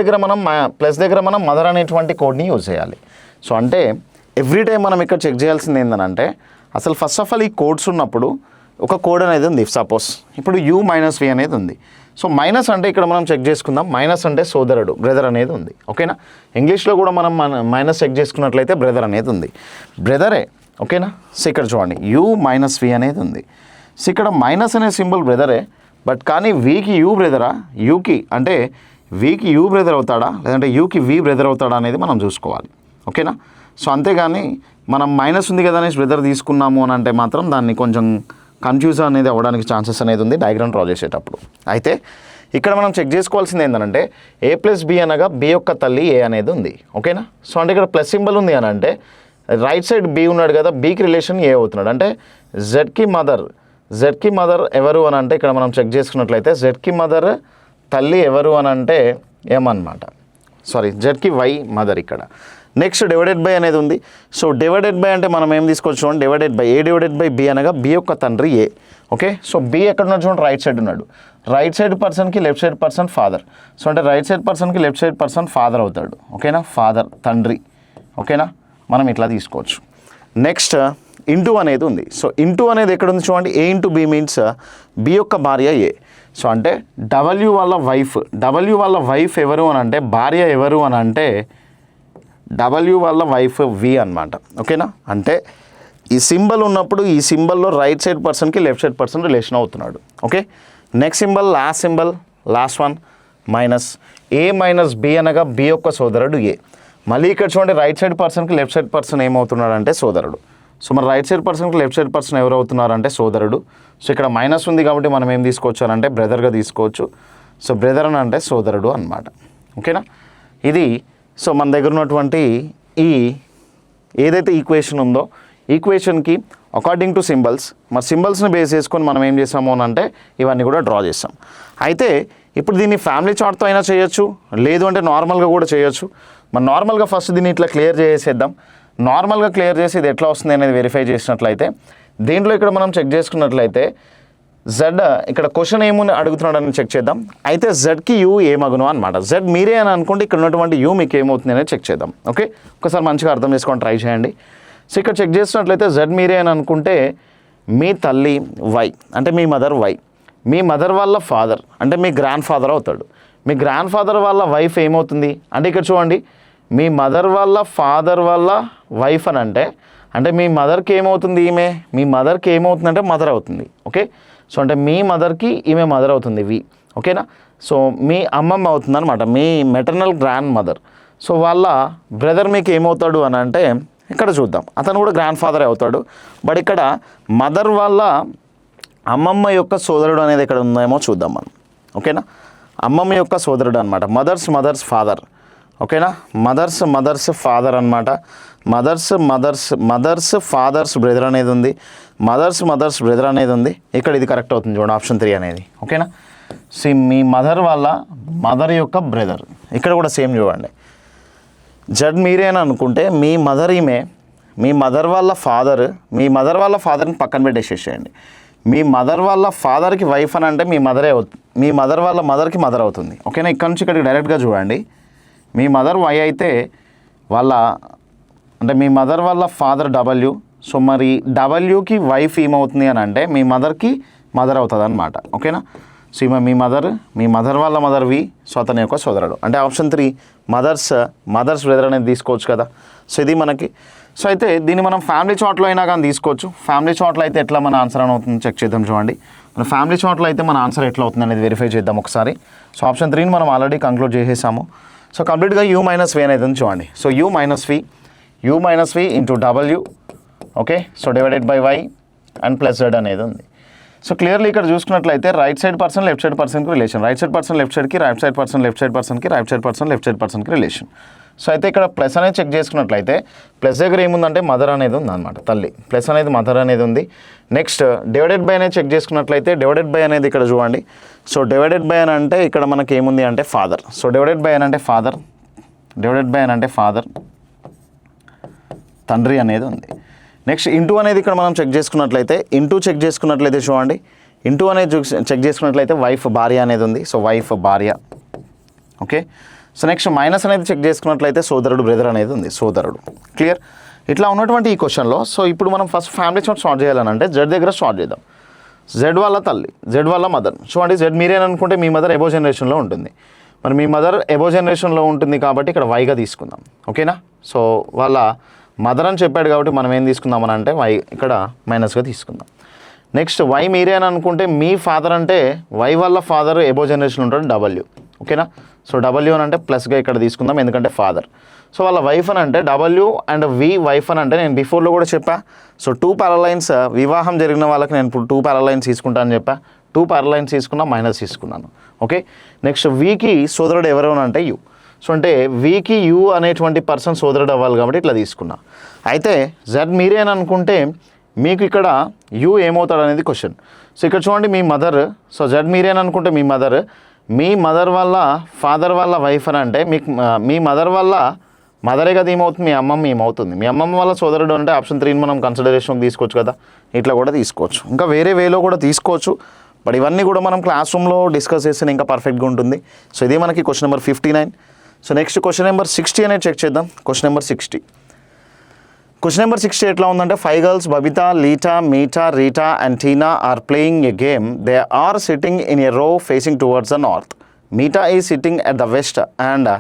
దగ్గర మనం మదర్ అనేటువంటి కోడ్ని యూజ్ చేయాలి. సో అంటే ఎవ్రీ టైం మనం ఇక్కడ చెక్ చేయాల్సింది ఏంటంటే అసలు ఫస్ట్ ఆఫ్ ఆల్ ఈ కోడ్స్ ఉన్నప్పుడు ఒక కోడ్ అనేది ఉంది. సపోజ్ ఇప్పుడు U-V అనేది ఉంది. సో మైనస్ అంటే ఇక్కడ మనం చెక్ చేసుకుందాం, మైనస్ అంటే సోదరుడు బ్రదర్ అనేది ఉంది, ఓకేనా. ఇంగ్లీష్లో కూడా మనం మైనస్ చెక్ చేసుకున్నట్లయితే బ్రదర్ అనేది ఉంది, బ్రదరే, ఓకేనా. సో ఇక్కడ చూడండి U-V అనేది ఉంది. సో ఇక్కడ మైనస్ అనే సింబల్ బ్రదరే, బట్ కానీ వీకి యూ బ్రదరా, యూకి అంటే వీకి యూ బ్రదర్ అవుతాడా లేదంటే యూకి వి బ్రదర్ అవుతాడా అనేది మనం చూసుకోవాలి, ఓకేనా. సో అంతేగాని మనం మైనస్ ఉంది కదా అనేసి బ్రదర్ తీసుకున్నాము అని అంటే మాత్రం దాన్ని కొంచెం కన్ఫ్యూజ్ అనేది అవ్వడానికి ఛాన్సెస్ అనేది ఉంది డయాగ్రామ్ డ్రా చేసేటప్పుడు. అయితే ఇక్కడ మనం చెక్ చేసుకోవాల్సింది ఏంటంటే ఏ ప్లస్ బి అనగా బి యొక్క తల్లి ఏ అనేది ఉంది. ఓకేనా. సో అంటే ఇక్కడ ప్లస్ సింబల్ ఉంది అని అంటే రైట్ సైడ్ బి ఉన్నాడు కదా, బీకి రిలేషన్ ఏ అవుతున్నాడు. అంటే జెడ్కి మదర్ ఎవరు అని అంటే ఇక్కడ మనం చెక్ చేసుకున్నట్లయితే జెడ్కి మదర్ తల్లి ఎవరు అని అంటే ఏమన్నమాట, సారీ జెడ్కి వై మదర్ ఇక్కడ. నెక్స్ట్ డివైడెడ్ బై అనేది ఉంది. సో డివైడెడ్ బై అంటే మనం ఏం తీసుకోవచ్చు చూడండి, divided by A divided by B అనగా బి యొక్క తండ్రి ఏ. ఓకే. సో బి ఎక్కడ ఉన్నాడు చూడండి, రైట్ సైడ్ ఉన్నాడు. రైట్ సైడ్ పర్సన్కి left side person father. So అంటే రైట్ సైడ్ పర్సన్కి లెఫ్ట్ సైడ్ పర్సన్ ఫాదర్ అవుతాడు. ఓకేనా, ఫాదర్ తండ్రి. ఓకేనా, మనం ఇట్లా తీసుకోవచ్చు. నెక్స్ట్ ఇంటూ అనేది ఉంది. సో ఇంటూ అనేది ఎక్కడ ఉంది చూడండి, ఏ ఇంటూ బి మీన్స్ బి యొక్క భార్య ఏ. సో అంటే డబ్ల్యూ వాళ్ళ వైఫ్ ఎవరు అని అంటే భార్య ఎవరు అని అంటే డబ్ల్యూ వాళ్ళ వైఫ్ వి అనమాట. ఓకేనా. అంటే ఈ సింబల్ ఉన్నప్పుడు ఈ సింబల్లో రైట్ సైడ్ పర్సన్కి లెఫ్ట్ సైడ్ పర్సన్ రిలేషన్ అవుతున్నాడు. Okay. Next symbol last one minus A minus B అనగా బి యొక్క సోదరుడు ఏ. మళ్ళీ ఇక్కడ చూడండి రైట్ సైడ్ పర్సన్కి లెఫ్ట్ సైడ్ పర్సన్ ఏమవుతున్నాడు అంటే సోదరుడు. సో మరి రైట్ సైడ్ పర్సన్కి లెఫ్ట్ సైడ్ పర్సన్ ఎవరు అవుతున్నారు అంటే సోదరుడు. సో ఇక్కడ మైనస్ ఉంది కాబట్టి మనం ఏం తీసుకోవచ్చు అంటే బ్రదర్గా తీసుకోవచ్చు. సో బ్రదర్ అని అంటే సోదరుడు అనమాట. ఓకేనా. ఇది సో మన దగ్గర ఉన్నటువంటి ఈ ఏదైతే ఈక్వేషన్ ఉందో ఈక్వేషన్కి అకార్డింగ్ టు సింబల్స్, మరి సింబల్స్ని బేస్ చేసుకొని మనం ఏం చేసాము అని అంటే ఇవన్నీ కూడా డ్రా చేస్తాం. అయితే ఇప్పుడు దీన్ని ఫ్యామిలీ చార్ట్తో అయినా చేయొచ్చు, లేదు అంటే నార్మల్గా కూడా చేయొచ్చు. మరి నార్మల్గా ఫస్ట్ దీన్ని ఇట్లా క్లియర్ చేసేద్దాం. నార్మల్గా క్లియర్ చేసి ఇది ఎట్లా వస్తుంది అనేది వెరిఫై చేసినట్లయితే దీంట్లో ఇక్కడ మనం చెక్ చేసుకున్నట్లయితే జెడ్ ఇక్కడ క్వశ్చన్ ఏమని అడుగుతున్నాడని చెక్ చేద్దాం. అయితే జెడ్కి యూ ఏమగును అనమాట. జెడ్ మీరే అని అనుకుంటే ఇక్కడ ఉన్నటువంటి యూ మీకు ఏమవుతుంది అనేది చెక్ చేద్దాం. ఓకే, ఒకసారి మంచిగా అర్థం చేసుకొని ట్రై చేయండి. సో ఇక్కడ చెక్ చేసినట్లయితే జెడ్ మీరే అని అనుకుంటే మీ తల్లి వై అంటే మీ మదర్ వై, మీ మదర్ వాళ్ళ ఫాదర్ అంటే మీ గ్రాండ్ ఫాదర్ అవుతాడు. మీ గ్రాండ్ ఫాదర్ వాళ్ళ వైఫ్ ఏమవుతుంది అంటే ఇక్కడ చూడండి మీ మదర్ వాళ్ళ ఫాదర్ వాళ్ళ వైఫ్ అని అంటే మీ మదర్కి ఏమవుతుంది ఈమె, మీ మదర్కి ఏమవుతుందంటే మదర్ అవుతుంది. ఓకే. సో అంటే మీ మదర్కి ఈమె మదర్ అవుతుంది వి. ఓకేనా. సో మీ అమ్మమ్మ అవుతుంది అనమాట, మీ మెటర్నల్ గ్రాండ్ మదర్. సో వాళ్ళ బ్రదర్ మీకు ఏమవుతాడు అని అంటే ఇక్కడ చూద్దాం అతను కూడా గ్రాండ్ ఫాదర్ అవుతాడు. బట్ ఇక్కడ మదర్ వాళ్ళ అమ్మమ్మ యొక్క సోదరుడు అనేది ఎక్కడ ఉందేమో చూద్దాం మనం. ఓకేనా, అమ్మమ్మ యొక్క సోదరుడు అనమాట, మదర్స్ ఫాదర్. ఓకేనా, మదర్స్ ఫాదర్ అనమాట. మదర్స్ ఫాదర్స్ బ్రదర్ అనేది ఉంది, మదర్స్ బ్రదర్ అనేది ఉంది. ఇక్కడ ఇది కరెక్ట్ అవుతుంది చూడండి, ఆప్షన్ 3 అనేది. ఓకేనా. సో మీ మదర్ వాళ్ళ మదర్ యొక్క బ్రదర్ ఇక్కడ కూడా సేమ్ చూడండి. జడ్ మీరే అని అనుకుంటే మీ మదర్ ఈమె, మీ మదర్ వాళ్ళ ఫాదర్ని పక్కన పెట్టేసేసేయండి. మీ మదర్ వాళ్ళ ఫాదర్కి వైఫ్ అని అంటే మీ మదరే అవుతుంది, మీ మదర్ వాళ్ళ మదర్కి మదర్ అవుతుంది. ఓకేనా. ఇక్కడ నుంచి ఇక్కడికి డైరెక్ట్గా చూడండి. మీ మదర్ వై అయితే మీ మదర్ వాళ్ళ ఫాదర్ డబ్ల్యూ. సో మరి డబ్ల్యూకి వైఫ్ ఏమవుతుంది అని అంటే మీ మదర్కి మదర్ అవుతుంది అనమాట. ఓకేనా. సో ఈమె మీ మదర్ వాళ్ళ మదర్ వి. సో అతని యొక్క సోదరుడు అంటే ఆప్షన్ 3 మదర్స్ బ్రదర్ అనేది తీసుకోవచ్చు కదా. సో ఇది మనకి. సో అయితే దీన్ని మనం ఫ్యామిలీ చార్ట్లో అయినా కానీ తీసుకోవచ్చు. ఫ్యామిలీ చార్ట్లో అయితే ఎట్లా మన ఆన్సర్ అని అవుతుంది చెక్ చేద్దాం చూడండి. మన ఫ్యామిలీ చార్ట్లో అయితే మన ఆన్సర్ ఎట్లా అవుతుంది అనేది వెరిఫై చేద్దాం ఒకసారి. సో ఆప్షన్ 3ని మనం ఆల్రెడీ కంక్లూడ్ చేసేసాము. సో కంప్లీట్గా యూ మైనస్ వి అనేది ఉంది చూడండి. So U minus V into W. Okay. So divided by Y and plus Z అనేది ఉంది. సో క్లియర్లీ ఇక్కడ చూసుకున్నట్లయితే right side person left side పర్సన్కి relation, right side person left సైడ్కి, right side person left side పర్సన్కి, right side person left side పర్సన్కి relation. So అయితే ఇక్కడ ప్లస్ అనేది చెక్ చేసుకున్నట్లయితే ప్లస్ దగ్గర ఏముందంటే మదర్ అనేది ఉంది అనమాట, తల్లి. ప్లస్ అనేది మదర్ అనేది ఉంది. నెక్స్ట్ డివైడెడ్ బై అనేది చెక్ చేసుకున్నట్లయితే డివైడెడ్ బై అనేది ఇక్కడ చూడండి. సో డివైడెడ్ బై అని అంటే ఇక్కడ మనకి ఏముంది అంటే ఫాదర్. సో డివైడెడ్ బై అని అంటే ఫాదర్ తండ్రి అనేది ఉంది. నెక్స్ట్ ఇంటూ అనేది ఇక్కడ మనం చెక్ చేసుకున్నట్లయితే చూడండి. ఇంటూ అనేది చెక్ చేసుకున్నట్లయితే వైఫ్ భార్య అనేది ఉంది. సో వైఫ్ భార్య. ఓకే. సో నెక్స్ట్ మైనస్ అనేది చెక్ చేసుకున్నట్లయితే సోదరుడు బ్రదర్ అనేది ఉంది, సోదరుడు. క్లియర్. ఇట్లా ఉన్నటువంటి ఈ క్వశ్చన్లో సో ఇప్పుడు మనం ఫస్ట్ ఫ్యామిలీ చార్ట్ స్టార్ట్ చేయాలని అంటే జెడ్ దగ్గర స్టార్ట్ చేద్దాం. జెడ్ వాళ్ళ తల్లి, జెడ్ వాళ్ళ మదర్. చూడండి జెడ్ మీరే అనుకుంటే మీ మదర్ ఎబో జనరేషన్లో ఉంటుంది. మరి మీ మదర్ ఎబో జనరేషన్లో ఉంటుంది కాబట్టి ఇక్కడ వైగా తీసుకుందాం. ఓకేనా. సో వాళ్ళ మదర్ అని చెప్పాడు కాబట్టి మనం ఏం తీసుకుందామని అంటే వై ఇక్కడ మైనస్గా తీసుకుందాం. నెక్స్ట్ వై మీరే అని అనుకుంటే మీ ఫాదర్ అంటే వై వాళ్ళ ఫాదర్ ఎబో జనరేషన్ ఉంటాడు డబ్ల్యూ. ఓకేనా. సో డబ్ల్యూ అని అంటే ప్లస్గా ఇక్కడ తీసుకుందాం ఎందుకంటే ఫాదర్. సో వాళ్ళ వైఫ్ అని అంటే డబ్ల్యూ అండ్ వి వైఫ్ అని అంటే నేను బిఫోర్లో కూడా చెప్పా. సో 2 పారలైన్స్ వివాహం జరిగిన వాళ్ళకి నేను ఇప్పుడు 2 పారలైన్స్ తీసుకుంటానని చెప్పా. 2 పారలైన్స్ తీసుకున్నా, మైనస్ తీసుకున్నాను. ఓకే. నెక్స్ట్ వీకి సోదరుడు ఎవరు అంటే యు. సో అంటే వీకి యు అనేటువంటి పర్సన్ సోదరుడు అవ్వాలి కాబట్టి ఇట్లా తీసుకున్నా. అయితే జెడ్ మీరే అని అనుకుంటే మీకు ఇక్కడ యు ఏమవుతాడు అనేది క్వశ్చన్. సో ఇక్కడ చూడండి మీ మదర్. సో జెడ్ మీరే అని అనుకుంటే మీ మదర్ వల్ల ఫాదర్ వల్ల వైఫ్ అని అంటే మీకు మీ మదర్ వల్ల మదరే కదా ఏమవుతుంది, మీ అమ్మమ్మ ఏమవుతుంది. మీ అమ్మమ్మ వల్ల సోదరుడు అంటే ఆప్షన్ 3 మనం కన్సిడరేషన్కి తీసుకోవచ్చు కదా, ఇట్లా కూడా తీసుకోవచ్చు. ఇంకా వేరే వేలో కూడా తీసుకోవచ్చు. బట్ ఇవన్నీ కూడా మనం క్లాస్ రూమ్లో డిస్కస్ చేస్తే ఇంకా పర్ఫెక్ట్గా ఉంటుంది. సో ఇదే మనకి question number 59. So next question number 60 అనేది చెక్ చేద్దాం. క్వశ్చన్ నెంబర్ 60 ఎట్లా ఉందంటే 5 girls Babita, Lita, Meeta, Rita and Tina are playing a game. They are sitting in a row facing towards the north. Meeta is sitting at the west and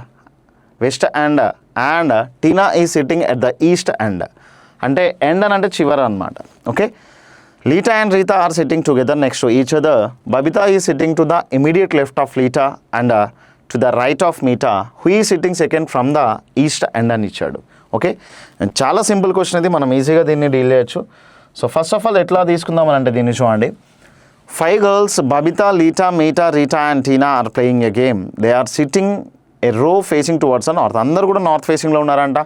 Tina is sitting at the east అంటే end అని అంటే చివర అనమాట. Okay. Lita and Rita are sitting together next to each other. Babita is sitting to the immediate left of Lita and to the right of Meeta who ఈ sitting second from the east అని ఇచ్చాడు. Okay. చాలా simple question ఇది, మనం ఈజీగా దీన్ని డీల్ చేయొచ్చు. So first of all ఎట్లా తీసుకుందామని అంటే దీన్ని చూడండి. 5 girls Babita, Lita, Meeta, Rita and Tina are playing a game. They are sitting a row facing towards the north. అందరూ కూడా నార్త్ ఫేసింగ్లో ఉన్నారంట.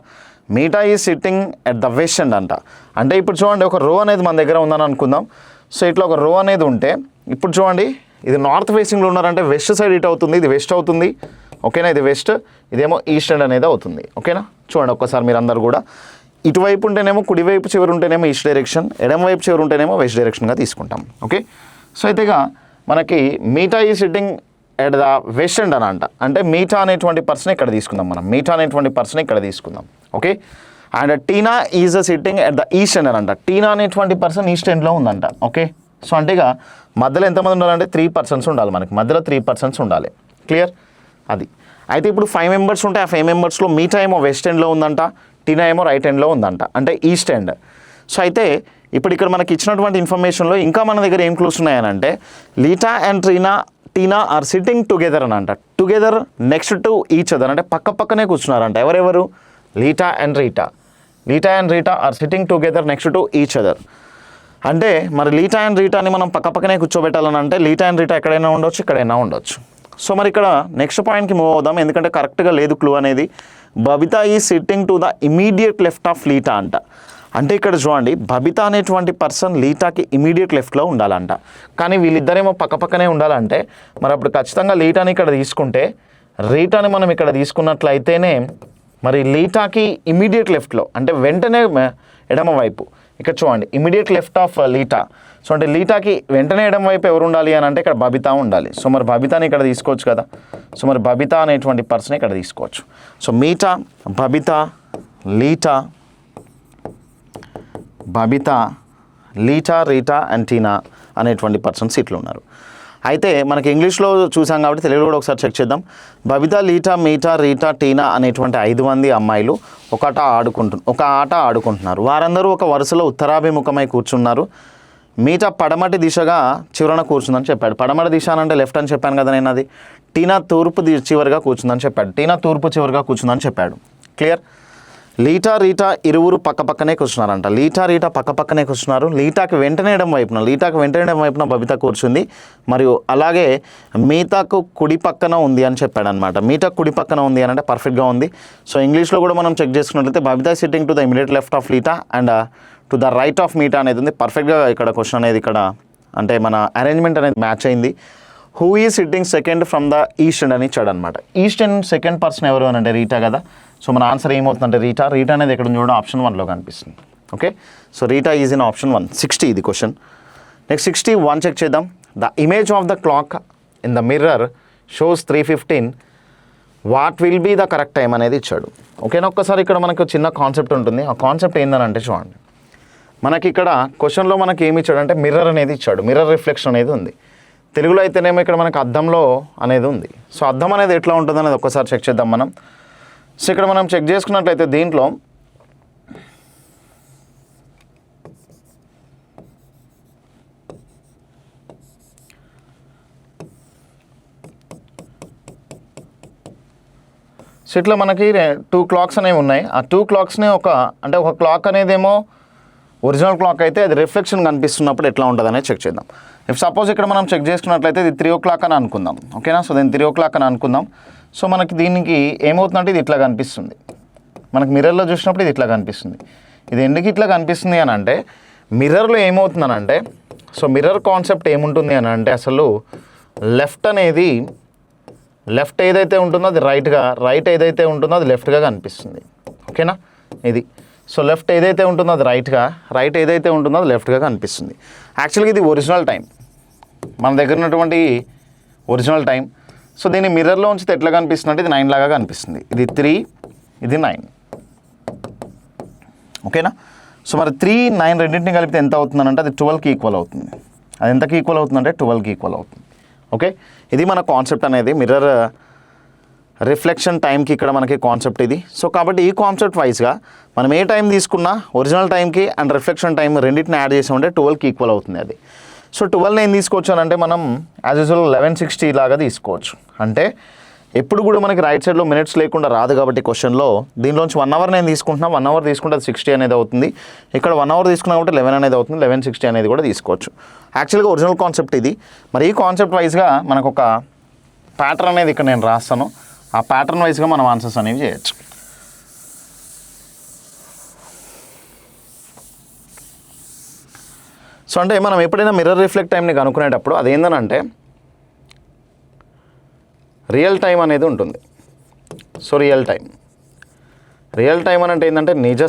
Meeta is sitting at the west అంట. అంటే ఇప్పుడు చూడండి ఒక రో అనేది మన దగ్గర ఉందని అనుకుందాం. సో ఇట్లా ఒక రో అనేది ఉంటే ఇప్పుడు చూడండి ఇది నార్త్ ఫేసింగ్లో ఉన్నారంటే వెస్ట్ సైడ్ ఇటు అవుతుంది, ఇది వెస్ట్ అవుతుంది. ఓకేనా, ఇది వెస్ట్, ఇదేమో ఈస్ట్ ఎండ్ అనేది అవుతుంది. ఓకేనా, చూడండి ఒక్కసారి మీరు అందరు కూడా ఇటువైపు ఉంటేనేమో కుడివైపు చివరి ఉంటేనేమో ఈస్ట్ డైరెక్షన్, ఎడమవైపు చివరి ఉంటేనేమో వెస్ట్ డైరెక్షన్గా తీసుకుంటాం. ఓకే. సో అయితేగా మనకి మీటా ఈ sitting at the west end అని అంటే మీటా అనేటువంటి పర్సన్ ఇక్కడ తీసుకుందాం మనం. మీటా అనేటువంటి పర్సన్ ఇక్కడ తీసుకుందాం. Okay. And Tina is sitting at the east end అని టీనా అనేటువంటి పర్సన్ ఈస్ట్ ఎండ్లో ఉందంట. ఓకే. సో అంటే ఇక మధ్యలో ఎంతమంది ఉండాలంటే 3 persons ఉండాలి మనకి, మధ్యలో 3 persons ఉండాలి. క్లియర్ అది. అయితే ఇప్పుడు 5 members ఉంటే ఆ 5 membersలో మీటా ఏమో వెస్ట్ ఎండ్లో ఉందంట, టీనా ఏమో రైట్ ఎండ్లో ఉందంట, అంటే ఈస్ట్ ఎండ్. సో అయితే ఇప్పుడు ఇక్కడ మనకి ఇచ్చినటువంటి ఇన్ఫర్మేషన్లో ఇంకా మన దగ్గర ఏం క్లూస్ ఉన్నాయనంటే Lita and Tina are sitting together అని together next to each other అంటే పక్క పక్కనే కూర్చున్నారంట. ఎవరెవరు? Lita and Rita are sitting together next to each other. అంటే మరి లీటా అండ్ రీటాని మనం పక్క పక్కనే కూర్చోబెట్టాలని అంటే లీటా అండ్ రీటా ఎక్కడైనా ఉండొచ్చు, ఇక్కడైనా ఉండొచ్చు. సో మరి ఇక్కడ నెక్స్ట్ పాయింట్కి మూవ్ అవుదాం, ఎందుకంటే కరెక్ట్గా లేదు క్లూ అనేది. Babita is sitting to the immediate left of Lita అంటే ఇక్కడ చూడండి బబితా అనేటువంటి పర్సన్ లీటాకి ఇమీడియట్ లెఫ్ట్లో ఉండాలంట. కానీ వీళ్ళిద్దరేమో పక్కపక్కనే ఉండాలంటే మరి అప్పుడు ఖచ్చితంగా లీటాని ఇక్కడ తీసుకుంటే రీటాని మనం ఇక్కడ తీసుకున్నట్లయితేనే మరి లీటాకి ఇమీడియట్ లెఫ్ట్లో అంటే వెంటనే ఎడమ వైపు ఇక్కడ చూడండి ఇమీడియట్ లెఫ్ట్ ఆఫ్ లీటా. సో అంటే లీటాకి వెంటనే ఎడమ వైపు ఎవరు ఉండాలి అని అంటే ఇక్కడ బబితా ఉండాలి. సో మరి బబితాని ఇక్కడ తీసుకోవచ్చు కదా. సో మరి బబితా అనేటువంటి పర్సన్ ఇక్కడ తీసుకోవచ్చు. సో మీటా, బబితా, లీటా అండ్ టీనా అనేటువంటి పర్సన్స్ ఇట్లా ఉన్నారు. అయితే మనకి ఇంగ్లీష్లో చూసాం కాబట్టి తెలుగులో కూడా ఒకసారి చెక్ చేద్దాం. బబితా, లీటా, మీటా, రీటా, టీనా అనేటువంటి 5 మంది అమ్మాయిలు ఒక ఆట ఆడుకుంటున్నారు. వారందరూ ఒక వరుసలో ఉత్తరాభిముఖమై కూర్చున్నారు. మీటా పడమటి దిశగా చివరన కూర్చుందని చెప్పాడు. పడమటి దిశ అంటే లెఫ్ట్ అని చెప్పాను కదా నేను అది. టీనా తూర్పు చివరిగా కూర్చుందని చెప్పాడు. క్లియర్. లీటా ఇరువురు పక్కపక్కనే కూర్చున్నారంట. లీటా పక్కపక్కనే కూర్చున్నారు. లీటాకి వెంటనే ఎడమ వైపున బబిత కూర్చుంది. మరియు అలాగే మీతాకు కుడి పక్కన ఉంది అని చెప్పాడు అనమాట. మీతా కుడి పక్కన ఉంది అని అంటే పర్ఫెక్ట్గా ఉంది. సో ఇంగ్లీష్లో కూడా మనం చెక్ చేసుకున్నట్లయితే Babita sitting to the immediate left of Lita and to the right of Meeta అనేది ఉంది. పర్ఫెక్ట్గా ఇక్కడ క్వశ్చన్ అనేది ఇక్కడ అంటే మన అరేంజ్మెంట్ అనేది మ్యాచ్ అయింది. హూ ఈ sitting second from the east end అని ఇచ్చాడు అనమాట. ఈస్ట్ ఎండ్ సెకండ్ పర్సన్ ఎవరు అని అంటే రీటా కదా. సో మన ఆన్సర్ ఏమవుతుందంటే రీటా అనేది ఎక్కడ చూడడం ఆప్షన్ 1లో కనిపిస్తుంది. Okay. So Rita is in option 1. 60 ఇది క్వశ్చన్. నెక్స్ట్ 61 చెక్ చేద్దాం. The image of the clock in the mirror shows 3:15. What will be the correct time అనేది ఇచ్చాడు. ఓకేనా, ఒక్కసారి ఇక్కడ మనకు చిన్న కాన్సెప్ట్ ఉంటుంది. ఆ కాన్సెప్ట్ ఏందని అంటే చూడండి, మనకి ఇక్కడ క్వశ్చన్లో మనకి ఏమి ఇచ్చాడంటే మిర్రర్ అనేది ఇచ్చాడు. మిర్రర్ రిఫ్లెక్షన్ అనేది ఉంది. తెలుగులో అయితేనేమో ఇక్కడ మనకు అద్దంలో అనేది ఉంది. సో అద్దం అనేది ఎట్లా ఉంటుంది అనేది ఒక్కసారి చెక్ చేద్దాం మనం. సో ఇక్కడ మనం చెక్ చేసుకున్నట్లయితే దీంట్లో సో ఇట్లా మనకి 2 క్లాక్స్ అనేవి ఉన్నాయి. ఆ 2 క్లాక్స్ని ఒక క్లాక్ అనేదేమో ఒరిజినల్ క్లాక్ అయితే అది రిఫ్లెక్షన్ కనిపిస్తున్నప్పుడు ఎట్లా ఉంటుంది అనేది చెక్ చేద్దాం. ఇఫ్ సపోజ్ ఇక్కడ మనం చెక్ చేసుకున్నట్లయితే ఇది 3 o'clock అని అనుకుందాం. ఓకేనా, సో దీన్ని 3 o'clock అని అనుకుందాం. సో మనకి దీనికి ఏమవుతుందంటే ఇది ఇట్లా కనిపిస్తుంది. మనకి మిర్రర్లో చూసినప్పుడు ఇది ఇట్లా కనిపిస్తుంది. ఇది ఎందుకు ఇట్లా కనిపిస్తుంది అని అంటే మిర్రర్లో ఏమవుతుందనంటే, సో మిర్రర్ కాన్సెప్ట్ ఏముంటుంది అని అంటే అసలు లెఫ్ట్ ఏదైతే ఉంటుందో అది రైట్ ఏదైతే ఉంటుందో అది లెఫ్ట్గా కనిపిస్తుంది. ఓకేనా, ఇది సో లెఫ్ట్ ఏదైతే ఉంటుందో అది రైట్ ఏదైతే ఉంటుందో అది లెఫ్ట్గా కనిపిస్తుంది. యాక్చువల్గా ఇది ఒరిజినల్ టైం, మన దగ్గర ఉన్నటువంటి ఒరిజినల్ టైం. సో దీన్ని మిర్రర్లో ఉంచితే ఎట్లా కనిపిస్తుంది అంటే ఇది 9 లాగా కనిపిస్తుంది. ఇది 3, ఇది 9. ఓకేనా, సో మరి 3, 9 రెండింటిని కలిపితే ఎంత అవుతుందంటే అది 12కి ఈక్వల్ అవుతుంది. అది ఎంతకి ఈక్వల్ అవుతుందంటే 12కి ఈక్వల్ అవుతుంది. ఓకే, ఇది మన కాన్సెప్ట్ అనేది మిర్రర్ రిఫ్లెక్షన్ టైంకి ఇక్కడ మనకి కాన్సెప్ట్ ఇది. సో కాబట్టి ఈ కాన్సెప్ట్ వైజ్గా మనం ఏ టైం తీసుకున్నా ఒరిజినల్ టైంకి అండ్ రిఫ్లెక్షన్ టైం రెండింటిని యాడ్ చేసామంటే 12కి ఈక్వల్ అవుతుంది అది. సో 12 ఏం తీసుకోవచ్చానంటే మనం యాజ్ యూజువల్ 1160 లాగా తీసుకోవచ్చు. అంటే ఎప్పుడు కూడా మనకి రైట్ సైడ్లో మినిట్స్ లేకుండా రాదు కాబట్టి క్వశ్చన్లో దీనిలోంచి 1 hour నేను తీసుకుంటున్నా. 1 hour తీసుకుంటే అది 60 అనేది అవుతుంది. ఇక్కడ 1 hour తీసుకున్నా కాబట్టి 11 అనేది అవుతుంది. 1160 అనేది కూడా తీసుకోవచ్చు. యాక్చువల్గా ఒరిజినల్ కాన్సెప్ట్ ఇది. మరి ఈ కాన్సెప్ట్ వైజ్గా మనకు ఒక ప్యాటర్న్ అనేది ఇక్కడ నేను రాస్తాను. ఆ ప్యాటర్న్ వైజ్గా మనం ఆన్సర్స్ అనేవి చేయొచ్చు. సో అంటే మనం ఎప్పుడైనా మిర్రర్ రిఫ్లెక్ట్ టైంని కనుక్కునేటప్పుడు అదేంటంటే రియల్ టైం అనేది ఉంటుంది. సో రియల్ టైం అని అంటే ఏంటంటే నిజ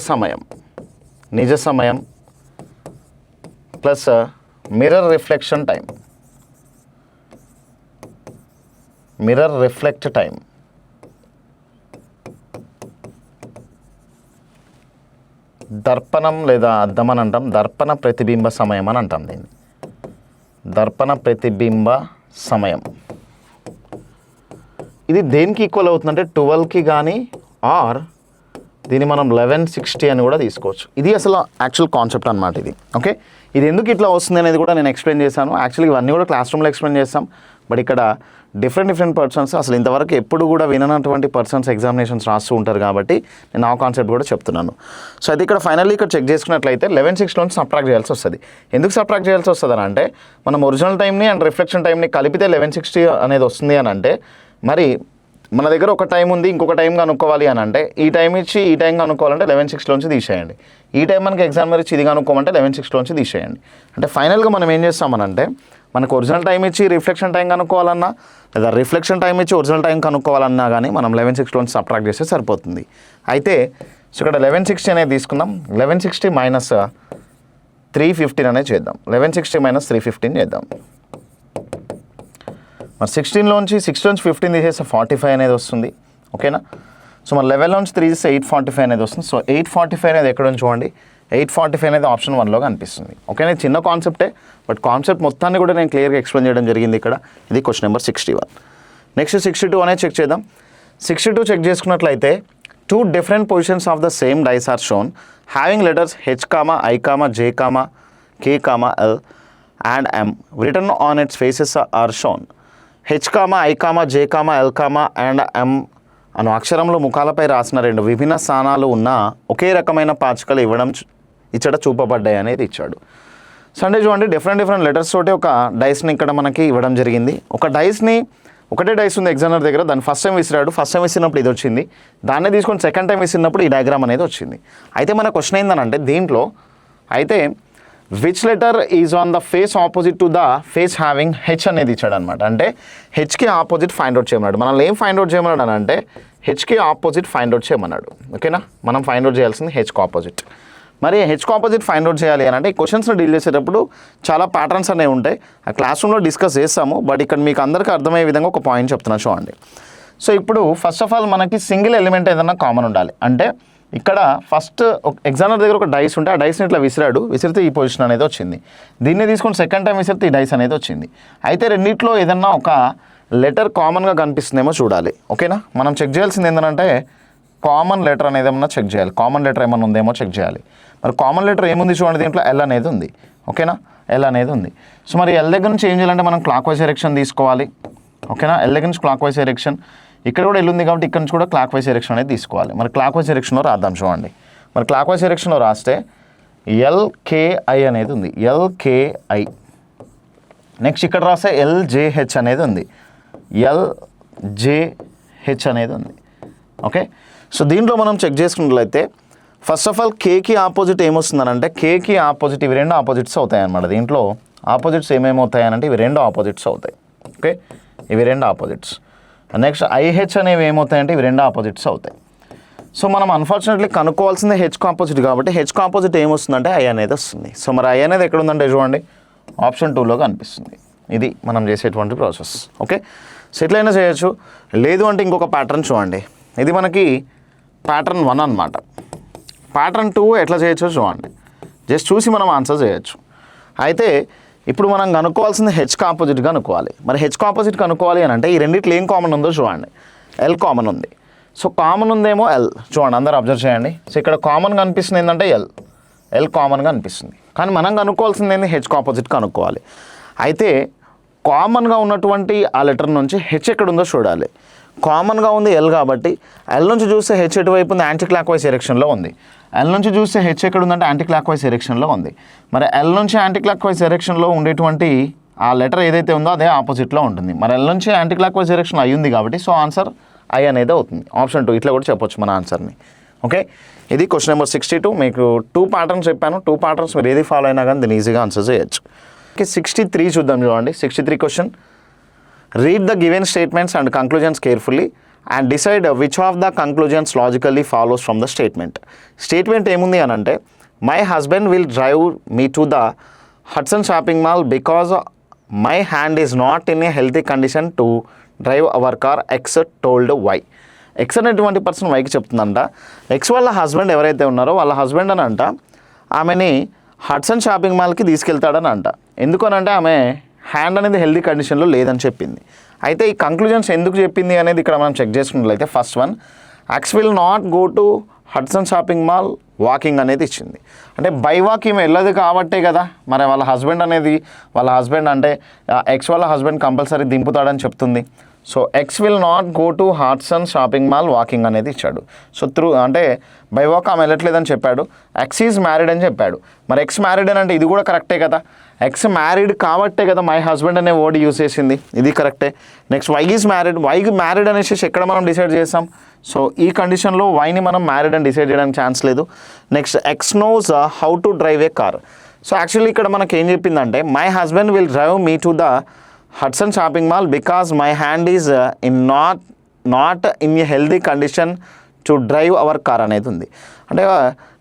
సమయం plus mirror reflection time, mirror reflect time. దర్పణం లేదా అద్దం అని అంటాం. దర్పణ ప్రతిబింబ సమయం అని అంటాం దీన్ని. దర్పణ ప్రతిబింబ సమయం ఇది దేనికి ఈక్వల్ అవుతుందంటే 12కి కానీ ఆర్ దీన్ని మనం 1160 అని కూడా తీసుకోవచ్చు. ఇది అసలు యాక్చువల్ కాన్సెప్ట్ అనమాట ఇది. ఓకే, ఇది ఎందుకు ఇట్లా వస్తుంది అనేది కూడా నేను ఎక్స్ప్లెయిన్ చేశాను. యాక్చువల్గా ఇవన్నీ కూడా క్లాస్ రూమ్లో ఎక్స్ప్లెయిన్ చేస్తాం. బట్ ఇక్కడ డిఫరెంట్ పర్సన్స్ అసలు ఇంతవరకు ఎప్పుడు కూడా విననటువంటి పర్సన్స్ ఎగ్జామినేషన్స్ రాస్తూ ఉంటారు కాబట్టి నేను ఆ కాన్సెప్ట్ కూడా చెప్తున్నాను. సో అయితే ఇక్కడ ఫైనల్లీ ఇక్కడ చెక్ చేసుకున్నట్లయితే 1160 సబ్ట్రాక్ట్ చేయాల్సి వస్తుంది. ఎందుకు సబ్ట్రాక్ట్ చేయాల్సి వస్తుంది అని అంటే మనం ఒరిజినల్ టైంని అండ్ రిఫ్లెక్షన్ టైంని కలిపితే 1160 అనేది వస్తుంది అని అంటే మరి మన దగ్గర ఒక టైం ఉంది, ఇంకొక టైం కనుక్కోవాలి అని అంటే ఈ టైం ఇచ్చి ఈ టైం కనుక్కోవాలంటే 1160 తీసేయండి. ఈ టైం మనకి ఎగ్జామ్ ఇచ్చి ఇది కనుక్కోమంటే 1160 తీసేయండి. అంటే ఫైనల్గా మనం ఏం చేస్తామనంటే మనకు ఒరిజినల్ టైం ఇచ్చి రిఫ్లెక్షన్ టైం కనుక్కోవాలన్నా లేదా రిఫ్లెక్షన్ టైం ఇచ్చి ఒరిజినల్ టైం కనుక్కోవాలన్నా కానీ మనం 1160 సబ్ట్రాక్ట్ చేస్తే సరిపోతుంది. అయితే సో ఇక్కడ 1160 అనేది తీసుకుందాం. 1160 మైనస్ 315 అనేది చేద్దాం. 1160 మైనస్ 315 చేద్దాం. మరి 16లోంచి 15 తీసేస్తే 45 అనేది వస్తుంది. ఓకేనా, సో మరి 11లోంచి 3 తీస్తే 845 అనేది వస్తుంది. సో 845 అనేది ఎక్కడ చూడండి, 845 అనేది ఆప్షన్ 1లో కనిపిస్తుంది. ఓకేనా, చిన్న కాన్సెప్టే బట్ కాన్సెప్ట్ మొత్తాన్ని కూడా నేను క్లియర్గా ఎక్స్ప్లెయిన్ చేయడం జరిగింది ఇక్కడ. ఇది క్వశ్చన్ నెంబర్ 61. నెక్స్ట్ 62 అనేది చెక్ చేద్దాం. 62 చెక్ చేసుకున్నట్లయితే 2 different positions of the same dice are shown having letters H, I, J, K, L and M written on its faces are shown. H, I, J, L and M అను అక్షరంలో ముఖాలపై రాసిన 2 విభిన్న స్థానాలు ఉన్న ఒకే రకమైన పాచికలు ఇచ్చట చూపబడ్డాయి అనేది ఇచ్చాడు. సో అంటే చూడండి డిఫరెంట్ లెటర్స్ తోటి ఒక డైస్ని ఇక్కడ మనకి ఇవ్వడం జరిగింది. ఒకటే డైస్ ఉంది ఎగ్జామినర్ దగ్గర, దాన్ని ఫస్ట్ టైం విసిరినప్పుడు ఇది వచ్చింది. దాన్నే తీసుకొని సెకండ్ టైం విసిరినప్పుడు ఈ డయాగ్రామ్ అనేది వచ్చింది. అయితే మన క్వశ్చన్ ఏంటంటే దీంట్లో అయితే which letter is on the face opposite to the face having H అనేది ఇచ్చాడు అనమాట. అంటే హెచ్కి ఆపోజిట్ ఫైండ్ అవుట్ చేయమన్నాడు. మనల్ని ఏం ఫైండ్ అవుట్ చేయమన్నాడు అని అంటే హెచ్కి ఆపోజిట్ ఫైండ్ అవుట్ చేయమన్నాడు. ఓకేనా, మనం ఫైండ్ అవుట్ చేయాల్సింది హెచ్కి ఆపోజిట్. మరి హెచ్కి ఆపోజిట్ ఫైండ్ అవుట్ చేయాలి అని అంటే ఈ క్వశ్చన్స్ని డీల్ చేసేటప్పుడు చాలా ప్యాటర్న్స్ అనేవి ఉంటాయి. ఆ క్లాస్ రూమ్లో డిస్కస్ చేస్తాము. బట్ ఇక్కడ మీకు అందరికీ అర్థమయ్యే విధంగా ఒక పాయింట్ చెప్తున్నా చూడండి. సో ఇప్పుడు ఫస్ట్ ఆఫ్ ఆల్ మనకి సింగిల్ ఎలిమెంట్ ఏదన్నా కామన్ ఉండాలి. అంటే ఇక్కడ ఫస్ట్ ఎగ్జామినర్ దగ్గర ఒక డైస్ ఉంటే ఆ డైస్ని ఇట్లా విసిరితే ఈ పొజిషన్ అనేది వచ్చింది. దీన్ని తీసుకొని సెకండ్ టైం విసిరితే ఈ డైస్ అనేది వచ్చింది. అయితే రెండిట్లో ఏదన్నా ఒక లెటర్ కామన్గా కనిపిస్తుందేమో చూడాలి. ఓకేనా, మనం చెక్ చేయాల్సింది ఏంటంటే కామన్ లెటర్ అనేది ఏమన్నా చెక్ చేయాలి. కామన్ లెటర్ ఏమన్నా ఉందేమో చెక్ చేయాలి. మరి కామన్ లెటర్ ఏముంది చూడండి, దీంట్లో ఎల్ అనేది ఉంది. ఓకేనా, ఎల్ అనేది ఉంది. సో మరి ఎల్ దగ్గర నుంచి ఏం చేయాలంటే మనం క్లాక్ వైజ్ డైరెక్షన్ తీసుకోవాలి. ఓకేనా. ఎల్ దగ్గర నుంచి క్లాక్ వైజ్ డైరెక్షన్, ఇక్కడ కూడా ఎల్ ఉంది కాబట్టి ఇక్కడ నుంచి కూడా క్లాక్ వైజ్ డైరెక్షన్ అనేది తీసుకోవాలి. మరి క్లాక్ వైజ్ డైరెక్షన్లో రాద్దాం చూడండి. మరి క్లాక్ వైజ్ డైరెక్షన్లో రాస్తే ఎల్కేఐ అనేది ఉంది, ఎల్కేఐ. నెక్స్ట్ ఇక్కడ రాస్తే ఎల్జేహెచ్ అనేది ఉంది, ఎల్జేహెచ్ అనేది ఉంది. ఓకే, సో దీంట్లో మనం చెక్ చేసుకున్నట్లయితే ఫస్ట్ ఆఫ్ ఆల్ కేకి ఆపోజిట్ ఏమొస్తుందనంటే, కేకి ఆపోజిట్ ఇవి రెండు ఆపోజిట్స్ అవుతాయి అన్నమాట. దీంట్లో ఆపోజిట్స్ ఏమేమవుతాయనంటే ఇవి రెండు ఆపోజిట్స్ అవుతాయి. ఓకే, ఇవి రెండు ఆపోజిట్స్. నెక్స్ట్ ఐహెచ్ అనేవి ఏమవుతాయంటే ఇవి రెండు ఆపోజిట్స్ అవుతాయి. సో మనం అన్ఫార్చునేట్లీ కనుక్కోవాల్సిందే హెచ్కు ఆపోజిట్ కాబట్టి హెచ్కు ఆపోజిట్ ఏమొస్తుందంటే ఐ అనేది వస్తుంది. సో మరి ఐ అనేది ఎక్కడ ఉందంటే చూడండి ఆప్షన్ 2లో కనిపిస్తుంది. ఇది మనం చేసేటువంటి ప్రాసెస్. ఓకే, సో ఎట్లయినా చేయొచ్చు. లేదు అంటే ఇంకొక ప్యాటర్న్ చూడండి. ఇది మనకి ప్యాటర్న్ 1 అనమాట. ప్యాటర్న్ 2 ఎట్లా చేయొచ్చో చూడండి. జస్ట్ చూసి మనం ఆన్సర్ చేయొచ్చు. అయితే ఇప్పుడు మనం కనుక్కోవాల్సింది హెచ్కి ఆపోజిట్ కనుక్కోవాలి. మరి హెచ్కి ఆపోజిట్ కనుక్కోవాలి అని అంటే ఈ రెండిట్లో ఏం కామన్ ఉందో చూడండి. ఎల్ కామన్ ఉంది. సో కామన్ ఉందేమో ఎల్, చూడండి అందరూ అబ్జర్వ్ చేయండి. సో ఇక్కడ కామన్ కనిపిస్తుంది ఏంటంటే ఎల్ కామన్గా అనిపిస్తుంది. కానీ మనం కనుక్కోవాల్సింది ఏంటి, హెచ్కి ఆపోజిట్ కనుక్కోవాలి. అయితే కామన్గా ఉన్నటువంటి ఆ లెటర్ నుంచి హెచ్ ఎక్కడ ఉందో చూడాలి. కామన్గా ఉంది ఎల్ కాబట్టి ఎల్ నుంచి చూస్తే హెచ్ ఎటువైపు ఉంది, యాంటీ క్లాక్ వైజ్ డైరెక్షన్లో ఉంది. ఎల్ నుంచి చూస్తే హెచ్ ఎక్కడ ఉందంటే యాంటీ క్లాక్ వైజ్ డైరెక్షన్లో ఉంది. మరి ఎల్ నుంచి యాంటీ క్లాక్ వైజ్ డైరెక్షన్లో ఉండేటువంటి ఆ లెటర్ ఏదైతే ఉందో అదే ఆపోజిట్లో ఉంటుంది. మరి ఎల్ నుంచి యాంటీ క్లాక్ వైజ్ డైరెక్షన్ అయి ఉంది కాబట్టి సో ఆన్సర్ ఐ అనేది అవుతుంది. ఆప్షన్ 2 ఇట్లా కూడా చెప్పొచ్చు మన ఆన్సర్ని. ఓకే, ఇది క్వశ్చన్ నెంబర్ 62. మీకు 2 ప్యాటర్న్స్ చెప్పాను. 2 ప్యాటర్న్స్ మీరు ఏది ఫాలో అయినా కానీ దీన్ని ఈజీగా ఆన్సర్ చేయొచ్చు. ఓకే, 63 చూద్దాం చూడండి. 63 క్వశ్చన్. Read the given statements and conclusions carefully and decide which of the conclusions logically follows from the statement. Statement ఏముంది అని అంటే, my husband will drive me to the Hudson shopping mall because my hand is not in a healthy condition to drive our car X told Y. X అనేటువంటి person వైకి చెప్తుందంట, X వాళ్ళ husband ఎవరైతే ఉన్నారో వాళ్ళ హస్బెండ్ అని అంట ఆమెని హడ్సన్ షాపింగ్ మాల్కి తీసుకెళ్తాడని అంట. ఎందుకనంటే ఆమె హ్యాండ్ అనేది హెల్తీ కండిషన్లో లేదని చెప్పింది. అయితే ఈ కంక్లూజన్స్ ఎందుకు చెప్పింది అనేది ఇక్కడ మనం చెక్ చేసుకున్నట్లయితే first one, X will not go to Hudson shopping mall walking అనేది ఇచ్చింది. అంటే బై వాక్ ఈమె వెళ్ళదు కాబట్టే కదా మరి వాళ్ళ హస్బెండ్ అంటే ఎక్స్ వాళ్ళ హస్బెండ్ కంపల్సరీ దింపుతాడని చెప్తుంది. So X will not go to Hudson shopping mall walking అనేది ఇచ్చాడు. సో అంటే బై వాక్ ఆమె వెళ్ళట్లేదని చెప్పాడు. ఎక్స్ ఈజ్ మ్యారీడ్ అని చెప్పాడు. మరి ఎక్స్ మ్యారీడ్ అని అంటే ఇది కూడా కరెక్టే కదా, ఎక్స్ మ్యారీడ్ కాబట్టే కదా మై హస్బెండ్ అనే వర్డ్ యూజ్ చేసింది, ఇది కరెక్టే. నెక్స్ట్ వై ఈజ్ మ్యారీడ్, వైకి మ్యారీడ్ అనేసి ఎక్కడ మనం డిసైడ్ చేస్తాం. సో ఈ కండిషన్లో వైని మనం మ్యారీడ్ అని డిసైడ్ చేయడానికి ఛాన్స్ లేదు. Next X knows how to drive a car. So actually ఇక్కడ మనకి ఏం చెప్పిందంటే my husband will drive me to the Hudson shopping mall because my hand is not in A healthy condition to drive our car అనేది ఉంది. అంటే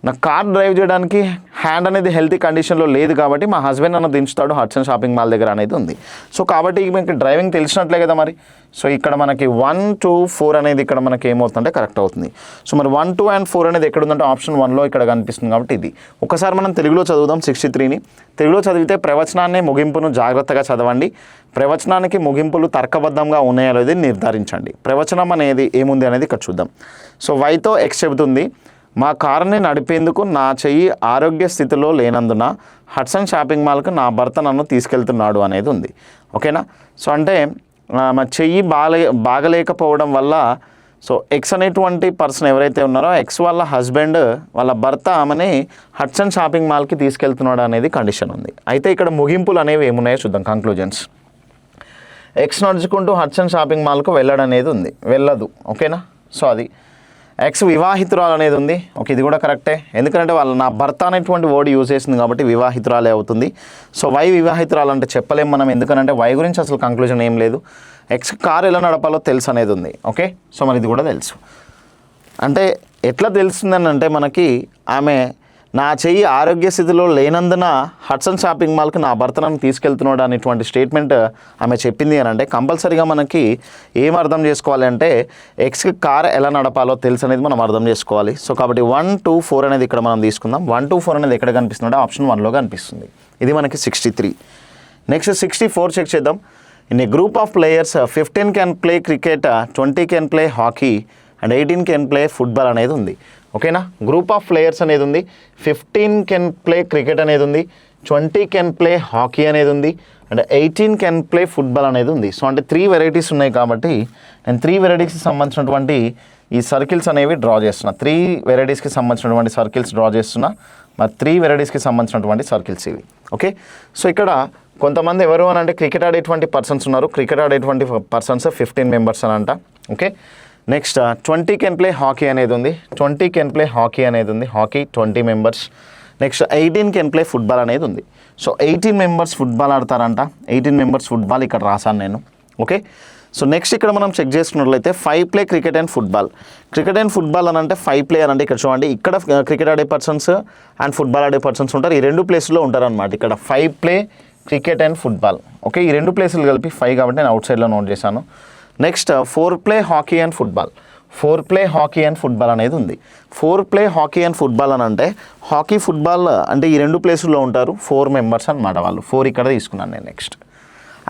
నా car drive చేయడానికి hand అనేది హెల్తీ కండిషన్లో లేదు కాబట్టి మా హస్బెండ్ నన్ను దించుతాడు హడ్సన్ షాపింగ్ మాల్ దగ్గర అనేది ఉంది. సో కాబట్టి మీకు డ్రైవింగ్ తెలిసినట్లే కదా మరి. సో ఇక్కడ మనకి 1, 2, 4 అనేది ఇక్కడ మనకి ఏమవుతుందంటే కరెక్ట్ అవుతుంది. సో మరి 1, 2 and 4 అనేది ఎక్కడ ఉందంటే ఆప్షన్ 1లో ఇక్కడ కనిపిస్తుంది కాబట్టి ఇది. ఒకసారి మనం తెలుగులో చదువుదాం 63ని. తెలుగులో చదివితే ప్రవచనాన్ని ముగింపును జాగ్రత్తగా చదవండి. ప్రవచనానికి ముగింపులు తర్కబద్ధంగా ఉన్నాయో లేదో నిర్ధారించండి. ప్రవచనం అనేది ఏముంది అనేది ఇక్కడ చూద్దాం. సో వైతో ఎక్స్ చెబుతుంది, మా కారుని నడిపేందుకు నా చెయ్యి ఆరోగ్య స్థితిలో లేనందున హడ్సన్ షాపింగ్ మాల్కి నా భర్త నన్ను తీసుకెళ్తున్నాడు అనేది ఉంది. ఓకేనా. సో అంటే మా చెయ్యి బాగలేకపోవడం వల్ల సో ఎక్స్ అనేటువంటి పర్సన్ ఎవరైతే ఉన్నారో ఎక్స్ వాళ్ళ హస్బెండ్ వాళ్ళ భర్త ఆమెని హడ్సన్ షాపింగ్ మాల్కి తీసుకెళ్తున్నాడు అనేది కండిషన్ ఉంది. అయితే ఇక్కడ ముగింపులు అనేవి ఏమున్నాయో చూద్దాం. కంక్లూజన్స్, ఎక్స్ నడుచుకుంటూ హడ్సన్ షాపింగ్ మాల్కు వెళ్ళడనేది ఉంది, వెళ్ళదు. ఓకేనా. సో అది ఎక్స్ వివాహితురాలు అనేది ఉంది. ఓకే, ఇది కూడా కరెక్టే, ఎందుకంటే నా భర్త అనేటువంటి వర్డ్ యూజ్ చేసింది కాబట్టి వివాహితురాలే అవుతుంది. సో వై వివాహితురాలు అంటే చెప్పలేం మనం, ఎందుకంటే వై గురించి అసలు కంక్లూజన్ ఏం లేదు. ఎక్స్ కార్ ఎలా నడపాలో తెలుసు అనేది ఉంది. ఓకే, సో మరి ఇది కూడా తెలుసు. అంటే ఎట్లా తెలుస్తుందని అంటే మనకి ఆమె నా చెయ్యి ఆరోగ్య స్థితిలో లేనందున హడ్సన్ షాపింగ్ మాల్కి నా భర్త నన్ను తీసుకెళ్తున్నాడు అనేటువంటి స్టేట్మెంట్ ఆమె చెప్పింది అని అంటే కంపల్సరీగా మనకి ఏం అర్థం చేసుకోవాలి అంటే ఎక్స్కి కార్ ఎలా నడపాలో తెలుసు అనేది మనం అర్థం చేసుకోవాలి. సో కాబట్టి 1, 2, 4 అనేది ఇక్కడ మనం తీసుకుందాం. 1, 2, 4 అనేది ఎక్కడ కనిపిస్తుంది అంటే ఆప్షన్ 1లో కనిపిస్తుంది. ఇది మనకి 63. నెక్స్ట్ 64 చెక్ చేద్దాం. In a group of players 15 can play cricket, 20 can play hockey and 18 can play football అనేది ఉంది. ఓకేనా. గ్రూప్ ఆఫ్ ప్లేయర్స్ అనేది ఉంది, 15 కెన్ ప్లే క్రికెట్ అనేది ఉంది, 20 కెన్ ప్లే హాకీ అనేది ఉంది అంటే 18 కెన్ ప్లే ఫుట్బాల్ అనేది ఉంది. సో అంటే 3 వెరైటీస్ ఉన్నాయి కాబట్టి నేను 3 వెరైటీస్కి సంబంధించినటువంటి ఈ సర్కిల్స్ అనేవి డ్రా చేస్తున్నా. 3 వెరైటీస్కి సంబంధించినటువంటి సర్కిల్స్ డ్రా చేస్తున్నా. మరి 3 వెరైటీస్కి సంబంధించినటువంటి సర్కిల్స్ ఇవి. ఓకే, సో ఇక్కడ కొంతమంది ఎవరు అని అంటే క్రికెట్ ఆడేటువంటి పర్సన్స్ ఉన్నారు. క్రికెట్ ఆడేటువంటి పర్సన్స్ 15 మెంబర్స్ అని అంట. Okay, next 20 can play hockey అనేది ఉంది. 20 కెన్ ప్లే హాకీ అనేది ఉంది. Hockey 20 members. Next 18 can play football అనేది ఉంది. సో 18 మెంబర్స్ ఫుట్బాల్ ఆడతారంట. 18 మెంబర్స్ ఫుట్బాల్ ఇక్కడ రాశాను నేను. ఓకే, సో నెక్స్ట్ ఇక్కడ మనం చెక్ చేసుకున్నట్లయితే 5 play cricket and football. Cricket and football అని అంటే 5 ప్లే అని అంటే ఇక్కడ చూడండి, ఇక్కడ క్రికెట్ ఆడే పర్సన్స్ అండ్ ఫుట్బాల్ ఆడే పర్సన్స్ ఉంటారు. ఈ 2 ప్లేస్లో ఉంటారనమాట. ఇక్కడ 5 play cricket and football. Okay, ఈ 2 ప్లేసులు కలిపి 5 కాబట్టి నేను అవుట్ సైడ్లో నోట్ చేశాను. Next 4 play hockey and football. 4 play hockey and football అనేది ఉంది. 4 ప్లే హాకీ అండ్ ఫుట్బాల్ అని అంటే హాకీ ఫుట్బాల్ అంటే ఈ 2 ప్లేసుల్లో ఉంటారు. 4 మెంబర్స్ అనమాట వాళ్ళు. 4 ఇక్కడ తీసుకున్నాను నేను. Next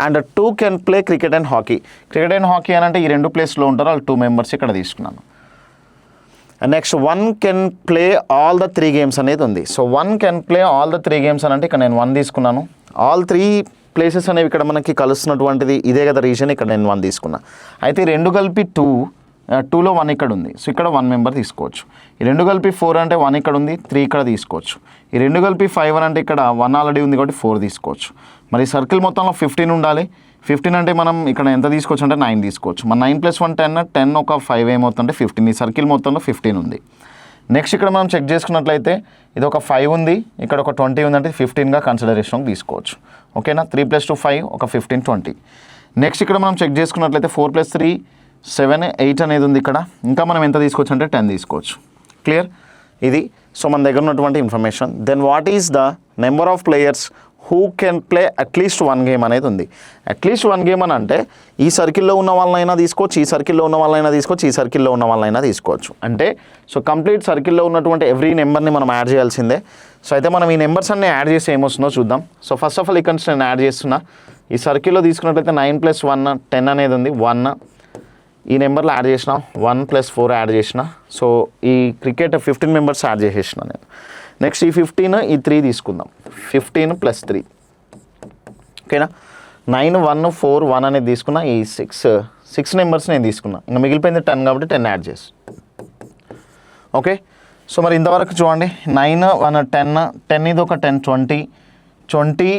and 2 can play cricket and hockey. Cricket and hockey అని అంటే ఈ 2 ప్లేస్లో ఉంటారు. వాళ్ళు 2 మెంబర్స్ ఇక్కడ తీసుకున్నాను. Next 1 can play all the 3 games అనేది ఉంది. So 1 can play all the 3 games అని అంటే ఇక్కడ నేను 1 తీసుకున్నాను. ఆల్ 3 ప్లేసెస్ అనేవి ఇక్కడ మనకి కలుస్తున్నటువంటిది ఇదే కదా రీజన్. ఇక్కడ నేను 1 తీసుకున్నా. అయితే 2 కలిపి 2లో 1 ఇక్కడ ఉంది. సో ఇక్కడ 1 మెంబర్ తీసుకోవచ్చు. ఈ 2 కలిపి 4 అంటే 1 ఇక్కడ ఉంది, 3 ఇక్కడ తీసుకోవచ్చు. ఈ 2 కలిపి 5 అని అంటే ఇక్కడ 1 ఆల్రెడీ ఉంది కాబట్టి 4 తీసుకోవచ్చు. మరి సర్కిల్ మొత్తంలో 15 ఉండాలి. 15 అంటే మనం ఇక్కడ ఎంత తీసుకోవచ్చు అంటే 9 తీసుకోవచ్చు. మన 9 + 1 10, 10 ఒక 5 ఏమవుతుందంటే 15. ఈ సర్కిల్ మొత్తంలో 15 ఉంది. నెక్స్ట్ ఇక్కడ మనం చెక్ చేసుకున్నట్లయితే ఇది ఒక 5 ఉంది, ఇక్కడ ఒక 20 ఉందంటే 15గా కన్సిడరేషన్కి తీసుకోవచ్చు. ఓకేనా, 3 + 2 5, ఒక 15 20. నెక్స్ట్ ఇక్కడ మనం చెక్ చేసుకున్నట్లయితే 4 + 3 7 8 అనేది ఉంది ఇక్కడ. ఇంకా మనం ఎంత తీసుకోవచ్చు అంటే 10 తీసుకోవచ్చు. క్లియర్, ఇది సో మన దగ్గర ఉన్నటువంటి information. Then what is the number of players who can play at least 1 game అనేది ఉంది. అట్లీస్ట్ 1 గేమ్ అని అంటే ఈ సర్కిల్లో ఉన్న వాళ్ళైనా తీసుకోవచ్చు, ఈ సర్కిల్లో ఉన్న వాళ్ళైనా తీసుకోవచ్చు, ఈ సర్కిల్లో ఉన్న వాళ్ళైనా తీసుకోవచ్చు. అంటే సో కంప్లీట్ సర్కిల్లో ఉన్నటువంటి ఎవ్రీ నెంబర్ని మనం యాడ్ చేయాల్సిందే. సో అయితే మనం ఈ నెంబర్స్ అన్ని యాడ్ చేసి ఏమొస్తుందో చూద్దాం. సో ఫస్ట్ ఆఫ్ ఆల్ ఇక్కడ నుంచి నేను యాడ్ చేస్తున్నా. ఈ సర్కిల్లో తీసుకున్నట్లయితే 9 + 1 10 అనేది ఉంది. 1 ఈ నెంబర్లో యాడ్ చేసిన, 1 + 4 యాడ్ చేసిన. సో ఈ క్రికెట్ 15 మెంబర్స్ యాడ్ చేసేసిన నేను. నెక్స్ట్ ఈ 15 ఈ 3 తీసుకుందాం. 15 + 3 ఓకేనా. 9 1 4 1 అనేది తీసుకున్నా. ఈ 6 నెంబర్స్ నేను తీసుకున్నా. ఇంకా మిగిలిపోయింది 10 కాబట్టి 10 యాడ్ చేసి. ఓకే, సో మరి ఇంతవరకు చూడండి. 9 1 10 10 ఇది ఒక 10 20 20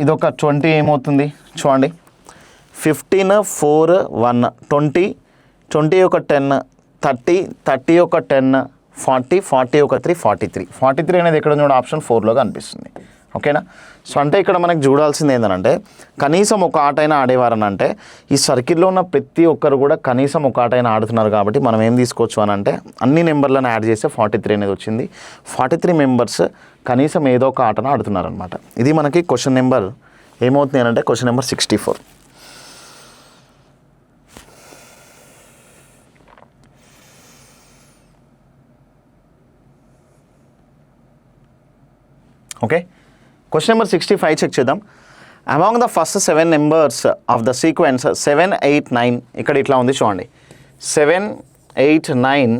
ఇది ఒక 20 ఏమవుతుంది చూడండి. 15 4 1 20 20 ఒక 10 30 30 ఒక 10 40 40 ఒక 3 43 అనేది ఎక్కడ ఉంది ఆప్షన్ 4లో కనిపిస్తుంది. ఓకేనా, సో అంటే ఇక్కడ మనకు చూడాల్సింది ఏంటంటే కనీసం ఒక ఆట అయినా ఆడేవారని అంటే ఈ సర్కిల్లో ఉన్న ప్రతి ఒక్కరు కూడా కనీసం ఒక ఆట అయినా ఆడుతున్నారు కాబట్టి మనం ఏం తీసుకోవచ్చు అని అంటే అన్ని నెంబర్లను యాడ్ చేస్తే 43 అనేది వచ్చింది. 43 మెంబర్స్ కనీసం ఏదో ఒక ఆటను ఆడుతున్నారు అనమాట. ఇది మనకి క్వశ్చన్ నెంబర్ ఏమవుతుంది అని అంటే question number 64. Okay, question number 65 check చేద్దాం. Among the first 7 numbers of the sequence 7 8 9 ఇక్కడ ఇట్లా ఉంది చూడండి. 7 8 9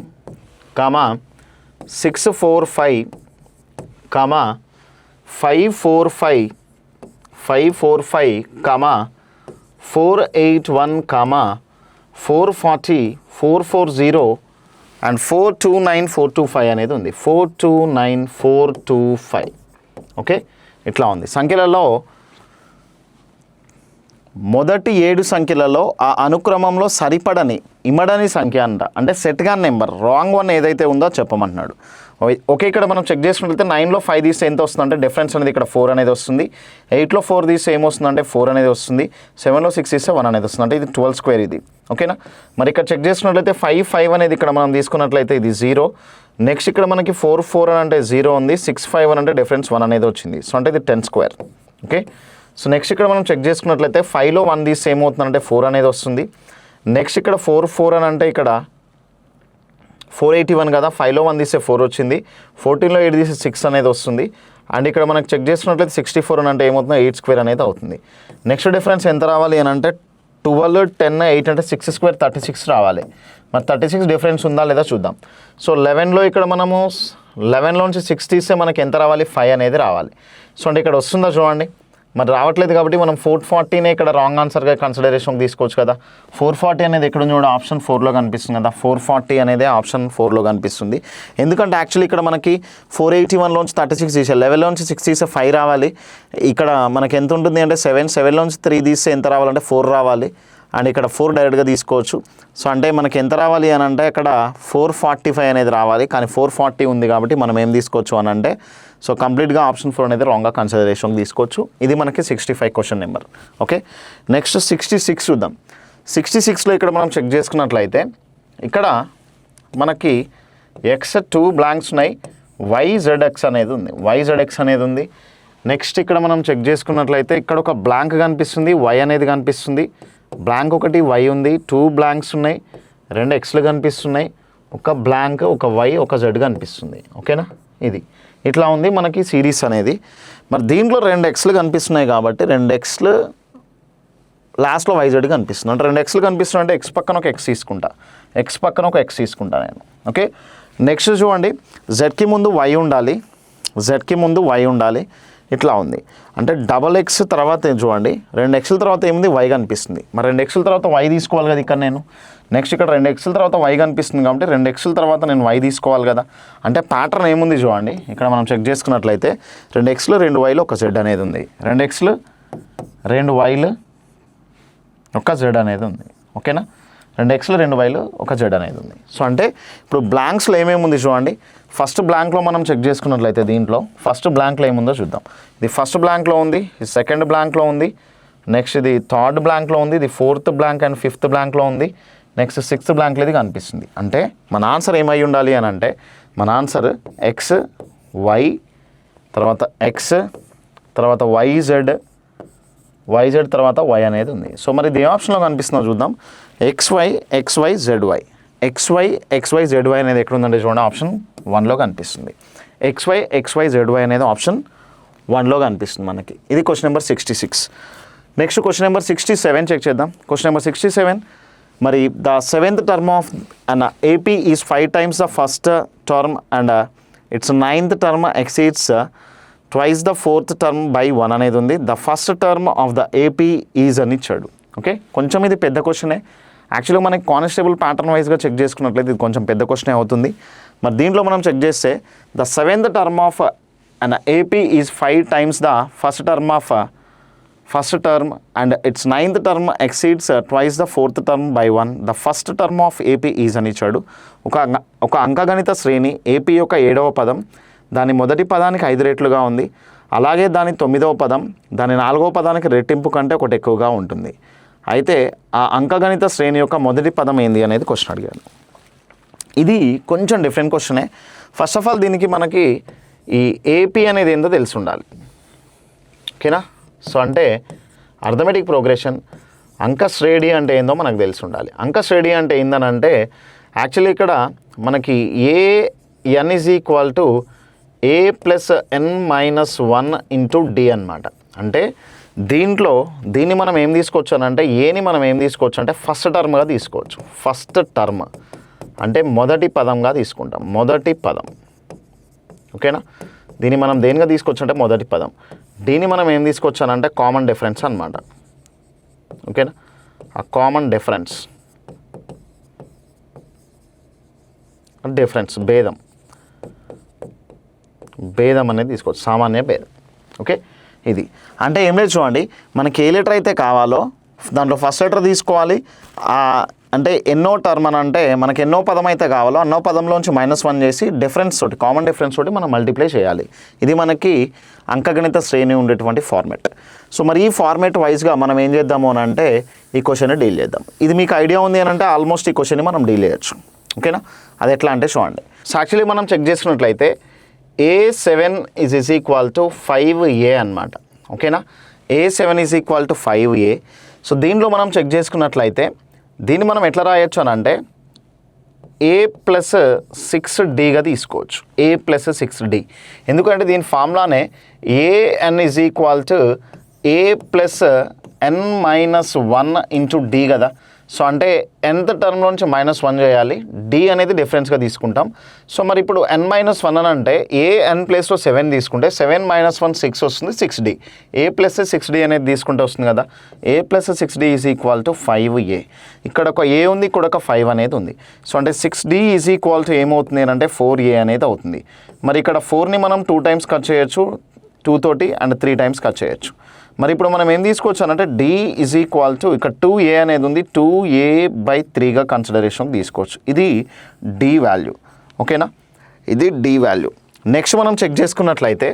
6 4 5 5 4 5 5 4 5 4 8 1 4 40 4 4 0 అండ్ 4 2 9 4 2 5 అనేది ఉంది. 4 2 9 4 2 5 ఓకే, ఇట్లా ఉంది. సంఖ్యలలో మొదటి 7 సంఖ్యలలో ఆ అనుక్రమంలో సరిపడని ఇమడని సంఖ్య అంట, అంటే సెట్గా నెంబర్ రాంగ్ వన్ ఏదైతే ఉందో చెప్పమంటున్నాడు. ఓకే, ఇక్కడ మనం చెక్ చేసుకున్నట్లయితే 9లో 5 తీస్తే ఎంత వస్తుందంటే డిఫరెన్స్ అనేది ఇక్కడ 4 అనేది వస్తుంది. 8లో 4 తీస్తే ఏమొస్తుందంటే 4 అనేది వస్తుంది. 7లో 6 తీస్తే 1 అనేది వస్తుంది. అంటే ఇది 12 స్క్వేర్ ఇది. ఓకేనా, మరి ఇక్కడ చెక్ చేసుకున్నట్లయితే 5 5 అనేది ఇక్కడ మనం తీసుకున్నట్లయితే ఇది 0. నెక్స్ట్ ఇక్కడ మనకి 4 4 అని అంటే 0 ఉంది. 6 5 అని అంటే డిఫరెన్స్ 1 అనేది వచ్చింది. సో అంటే ఇది 10 స్క్వేర్. ఓకే, సో నెక్స్ట్ ఇక్కడ మనం చెక్ చేసుకున్నట్లయితే 5లో 1 తీస్తే ఏమవుతుందంటే 4 అనేది వస్తుంది. నెక్స్ట్ ఇక్కడ 4 4 అని అంటే ఇక్కడ 481 కదా. 5లో 1 తీస్తే 4 వచ్చింది. 14లో 8 తీస్తే 6 అనేది వస్తుంది. అండ్ ఇక్కడ మనకు చెక్ చేసుకున్నట్లయితే 64 అని అంటే ఏమవుతుంది 8 స్క్వేర్ అనేది అవుతుంది. నెక్స్ట్ డిఫరెన్స్ ఎంత రావాలి అని అంటే 12 10 8 అంటే 6 స్క్వేర్ 36 రావాలి. మరి 36 డిఫరెన్స్ ఉందా లేదా చూద్దాం. సో 11లో ఇక్కడ మనము 11లోంచి 6 తీస్తే మనకి ఎంత రావాలి 5 అనేది రావాలి. సో అంటే ఇక్కడ వస్తుందా చూడండి. మరి రావట్లేదు కాబట్టి మనం 440నే ఇక్కడ రాంగ్ ఆన్సర్గా కన్సిడరేషన్కి తీసుకోవచ్చు కదా. 440 అనేది ఎక్కడ ఉంది చూడ ఆప్షన్ 4లో కనిపిస్తుంది కదా. 440 అనేది ఆప్షన్ 4లో కనిపిస్తుంది. ఎందుకంటే యాక్చువల్లీ ఇక్కడ మనకి 481లోంచి 36 తీసే 11లోంచి 6 తీసే 5 రావాలి. ఇక్కడ మనకి ఎంత ఉంటుంది అంటే 7లోంచి 3 తీస్తే ఎంత రావాలంటే 4 రావాలి. అండ్ ఇక్కడ 4 డైరెక్ట్గా తీసుకోవచ్చు. సో అంటే మనకి ఎంత రావాలి అని అంటే ఇక్కడ 445 అనేది రావాలి. కానీ 440 ఉంది కాబట్టి మనం ఏం తీసుకోవచ్చు అని అంటే సో కంప్లీట్గా ఆప్షన్ 4 అనేది రాంగ్గా కన్సిడరేషన్కి తీసుకోవచ్చు. ఇది మనకి 65 క్వశ్చన్ నెంబర్. ఓకే, నెక్స్ట్ 66 చూద్దాం. 66లో ఇక్కడ మనం చెక్ చేసుకున్నట్లయితే ఇక్కడ మనకి ఎక్స్ 2 బ్లాంక్స్ ఉన్నాయి, YZX అనేది ఉంది, YZX అనేది ఉంది. నెక్స్ట్ ఇక్కడ మనం చెక్ చేసుకున్నట్లయితే ఇక్కడ ఒక బ్లాంక్ కనిపిస్తుంది, Y అనేది కనిపిస్తుంది. బ్లాంక్ ఒకటి Y ఉంది, 2 బ్లాంక్స్ ఉన్నాయి, 2 Xలు కనిపిస్తున్నాయి, ఒక బ్లాంక్, ఒక Y, ఒక Z కనిపిస్తుంది. ఓకేనా, ఇది ఇట్లా ఉంది మనకి సిరీస్ అనేది. మరి దీంట్లో 2 Xలు కనిపిస్తున్నాయి కాబట్టి 2 Xలు లాస్ట్లో YZ కనిపిస్తుంది. అంటే 2 Xలు కనిపిస్తున్నాయి అంటే X పక్కన ఒక X తీసుకుంటా, X పక్కన ఒక X తీసుకుంటా నేను. ఓకే, నెక్స్ట్ చూడండి, Zకి ముందు Y ఉండాలి, Zకి ముందు Y ఉండాలి. ఇట్లా ఉంది అంటే X తర్వాత చూడండి 2 Xల తర్వాత ఏముంది Y కనిపిస్తుంది. మరి 2 Xల తర్వాత Y తీసుకోవాలి కదా ఇక్కడ నేను. నెక్స్ట్ ఇక్కడ 2 Xల తర్వాత Y కనిపిస్తుంది కాబట్టి 2 Xల తర్వాత నేను Y తీసుకోవాలి కదా. అంటే ప్యాటర్న్ ఏముంది చూడండి, ఇక్కడ మనం చెక్ చేసుకున్నట్లయితే 2 Xలు 2 Yలు ఒక Z అనేది ఉంది, 2 Xలు 2 Yలు ఒక Z అనేది ఉంది. ఓకేనా, 2 Xలు 2 Yలు ఒక Z అనేది ఉంది. సో అంటే ఇప్పుడు బ్లాంక్స్లో ఏమేమి ఉంది చూడండి. ఫస్ట్ బ్లాంక్లో మనం చెక్ చేసుకున్నట్లయితే దీంట్లో ఫస్ట్ బ్లాంక్లో ఏముందో చూద్దాం. ఇది ఫస్ట్ బ్లాంక్లో ఉంది, ఇది సెకండ్ బ్లాంక్లో ఉంది, నెక్స్ట్ ఇది థర్డ్ బ్లాంక్లో ఉంది, ఇది ఫోర్త్ బ్లాంక్ అండ్ ఫిఫ్త్ బ్లాంక్లో ఉంది, నెక్స్ట్ సిక్స్త్ బ్లాంక్లో ఇది కనిపిస్తుంది. అంటే మన ఆన్సర్ ఏమై ఉండాలి అని అంటే మన ఆన్సర్ X Y తర్వాత X తర్వాత YZ తర్వాత Y అనేది ఉంది. సో మరి ఇది ఏ ఆప్షన్లో కనిపిస్తుందో చూద్దాం. XY XY అనేది ఎక్కడ ఉందంటే చూడండి ఆప్షన్ 1లో కనిపిస్తుంది. XY అనేది ఆప్షన్ 1లో కనిపిస్తుంది మనకి. ఇది question number 66. Next question number 67 check చేద్దాం. క్వశ్చన్ నెంబర్ 67, మరి the 7th term of an AP is 5 times the first term and it's 9th term exceeds twice the 4th term by 1 అనేది ఉంది. The first term of the AP is అని ఇచ్చాడు. Okay, కొంచెం ఇది పెద్ద క్వశ్చనే. యాక్చువల్గా మనకి కానిస్టేబుల్ ప్యాటర్న్ వైజ్గా చెక్ చేసుకున్నట్లయితే ఇది కొంచెం పెద్ద క్వశ్చనే అవుతుంది. మరి దీంట్లో మనం చెక్ చేస్తే the 7th term of an AP is 5 times the first term and it's 9th term exceeds twice the 4th term by 1. The first term of AP is అని ఇచ్చాడు. ఒక అంకగణిత శ్రేణి AP యొక్క 7వ పదం దాని మొదటి పదానికి 5 రెట్లుగా ఉంది. అలాగే దాని 9వ పదం దాని 4వ పదానికి రెట్టింపు కంటే ఒకటి ఎక్కువగా ఉంటుంది. అయితే ఆ అంకగణిత శ్రేణి యొక్క మొదటి పదం ఏంది అనేది క్వశ్చన్ అడిగాను. ఇది కొంచెం డిఫరెంట్ క్వశ్చనే. ఫస్ట్ ఆఫ్ ఆల్ దీనికి మనకి ఈ AP అనేది ఏందో తెలిసి ఉండాలి. ఓకేనా, సో అంటే అర్థమెటిక్ ప్రోగ్రెషన్, అంకశ్రేణి అంటే ఏందో మనకు తెలిసి ఉండాలి. అంకశ్రేణి అంటే ఏందనంటే యాక్చువల్లీ ఇక్కడ మనకి AN is equal to A plus N-1 into D అనమాట. అంటే దీన్ని మనం ఏం తీసుకోవచ్చు అని అంటే ఏని మనం ఏం తీసుకోవచ్చు అంటే ఫస్ట్ టర్మ్గా తీసుకోవచ్చు. ఫస్ట్ టర్మ్ అంటే మొదటి పదంగా తీసుకుంటాం, మొదటి పదం. ఓకేనా, దీన్ని మనం దేనిగా తీసుకోవచ్చు అంటే మొదటి పదం. దీన్ని మనం ఏం తీసుకోవచ్చు అని అంటే కామన్ డిఫరెన్స్ అనమాట. ఓకేనా, ఆ కామన్ డిఫరెన్స్ భేదం అనేది తీసుకోవచ్చు, సామాన్య భేదం. ఓకే, ఇది అంటే ఏం లేదు చూడండి, మనకి ఏ లెటర్ అయితే కావాలో దాంట్లో ఫస్ట్ లెటర్ తీసుకోవాలి. అంటే ఎన్నో టర్మ్ అని అంటే మనకి ఎన్నో పదం అయితే కావాలో అన్నో పదంలోంచి -1 చేసి డిఫరెన్స్ తోటి కామన్ డిఫరెన్స్ తోటి మనం మల్టిప్లై చేయాలి. ఇది మనకి అంకగణిత శ్రేణి ఉండేటువంటి ఫార్మేట్. సో మరి ఈ ఫార్మేట్ వైజ్గా మనం ఏం చేద్దాము అని అంటే ఈ క్వశ్చన్ని డీల్ చేద్దాం. ఇది మీకు ఐడియా ఉంది అని అంటే ఆల్మోస్ట్ ఈ క్వశ్చన్ని మనం డీల్ చేయొచ్చు. ఓకేనా, అది ఎట్లా అంటే చూడండి. సో యాక్చువల్లీ మనం చెక్ చేసినట్లయితే A7 is equal to 5A అనమాట. ఓకేనా, A7 is equal to 5A. So దీనిలో మనం చెక్ చేసుకున్నట్లయితే దీన్ని మనం ఎట్లా రాయొచ్చు అని అంటే A ప్లస్ 6Dగా తీసుకోవచ్చు. A ప్లస్ 6D, ఎందుకంటే దీని ఫార్ములానే AN is equal to A plus N-1 into D కదా. సో అంటే nth టర్మ్ నుంచి -1 చేయాలి, d అనేది డిఫరెన్స్గా తీసుకుంటాం. సో మరి ఇప్పుడు n-1 అని అంటే n ప్లేస్లో 7 తీసుకుంటే 7 - 1 6 వస్తుంది, 6d. a + 6d అనేది తీసుకుంటే వస్తుంది కదా. a + 6d = 5a. ఇక్కడ ఒక a ఉంది, ఇక్కడ ఒక 5 అనేది ఉంది. సో అంటే 6d = ఏమవుతుంది అని అంటే 4a అనేది అవుతుంది. మరి ఇక్కడ 4ని మనం 2 టైమ్స్ కట్ చేయొచ్చు, 2 తోటి, అండ్ 3 టైమ్స్ కట్ చేయొచ్చు. మరి ఇప్పుడు మనం ఏం తీసుకోవచ్చు అంటే d = ఇక్కడ 2a అనేది ఉంది, 2a/3గా కన్సిడరేషన్ తీసుకోవచ్చు. ఇది d వాల్యూ. ఓకేనా, ఇది d వాల్యూ. నెక్స్ట్ మనం చెక్ చేసుకున్నట్లయితే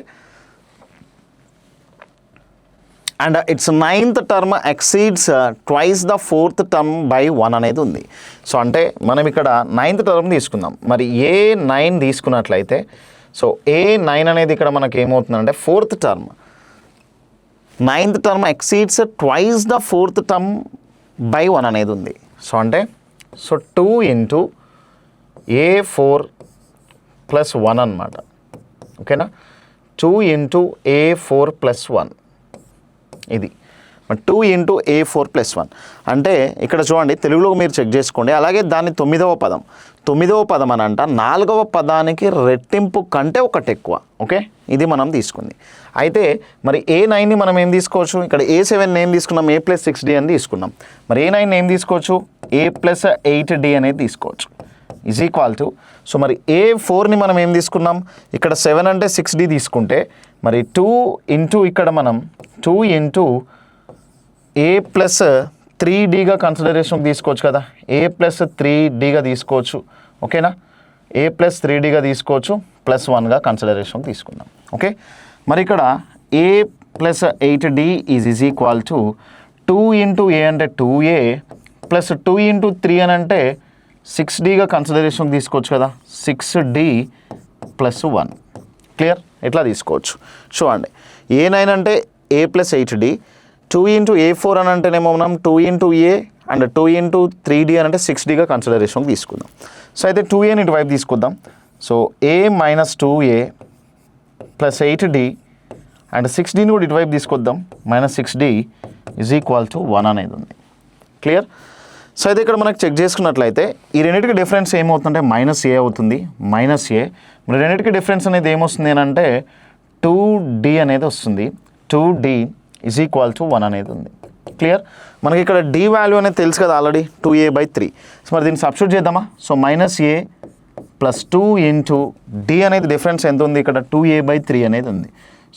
and it's 9th term exceeds twice the 4th term by 1 అనేది ఉంది. సో అంటే మనం ఇక్కడ 9th టర్మ్ తీసుకుందాం. మరి a9 తీసుకున్నట్లయితే సో a9 అనేది ఇక్కడ మనకి ఏమవుతుందంటే 4th term. 9th term exceeds twice the 4th term by 1 అనేది ఉంది. సో అంటే 2 × a4 + 1 అనమాట. ఓకేనా, 2 × a4 + 1 ఇది 2 × a4 + 1 అంటే ఇక్కడ చూడండి, తెలుగులో మీరు చెక్ చేసుకోండి. అలాగే దాన్ని 9వ పదం అని అంట 4వ పదానికి రెట్టింపు కంటే ఒకటి ఎక్కువ. ఓకే, ఇది మనం తీసుకుంది. అయితే మరి a9ని మనం ఏం తీసుకోవచ్చు, ఇక్కడ a7 ఏం తీసుకున్నాం, a + 6d అని తీసుకున్నాం. మరి a9 ఏం తీసుకోవచ్చు, a + 8d అనేది తీసుకోవచ్చు. = సో మరి a4ని మనం ఏం తీసుకున్నాం, ఇక్కడ 7 అంటే 6d తీసుకుంటే మరి 2 × ఇక్కడ మనం 2 × a + 3dగా కన్సిడరేషన్ తీసుకోవచ్చు కదా. a + 3dగా తీసుకోవచ్చు. ఓకేనా, a + 3dగా తీసుకోవచ్చు, +1గా కన్సిడరేషన్ తీసుకుందాం. ఓకే, మరి ఇక్కడ a + 8d = 2 × a అంటే 2a + 2 × 3 అని అంటే 6dగా కన్సిడరేషన్ తీసుకోవచ్చు కదా, 6d + 1. క్లియర్, ఎట్లా తీసుకోవచ్చు చూడండి. a9 అంటే a + 8d, 2 × a4 అని అంటేనేమో మనం 2 × a అండ్ 2 × 3d అని అంటే 6dగా కన్సిడరేషన్ తీసుకుందాం. సో అయితే 2aని ఇటువైపు తీసుకుందాం. So a - 2a + 8d and 6dని కూడా ఇటువైపు తీసుకొద్దాం, -6d = 1 అనేది ఉంది. క్లియర్. సో అయితే ఇక్కడ మనకు చెక్ చేసుకున్నట్లయితే ఈ రెండింటికి డిఫరెన్స్ ఏమవుతుందంటే -a అవుతుంది, -a. మరి రెండింటికి డిఫరెన్స్ అనేది ఏమొస్తుంది అని అంటే 2d అనేది వస్తుంది, 2d = 1 అనేది ఉంది. క్లియర్. మనకి ఇక్కడ d వాల్యూ అనేది తెలుసు కదా ఆల్రెడీ, 2a/3. సో మరి దీన్ని సబ్స్టిట్యూట్ చేద్దామా. సో -a + 2 × d అనేది డిఫరెన్స్ ఎంత ఉంది, ఇక్కడ 2a/3 అనేది ఉంది.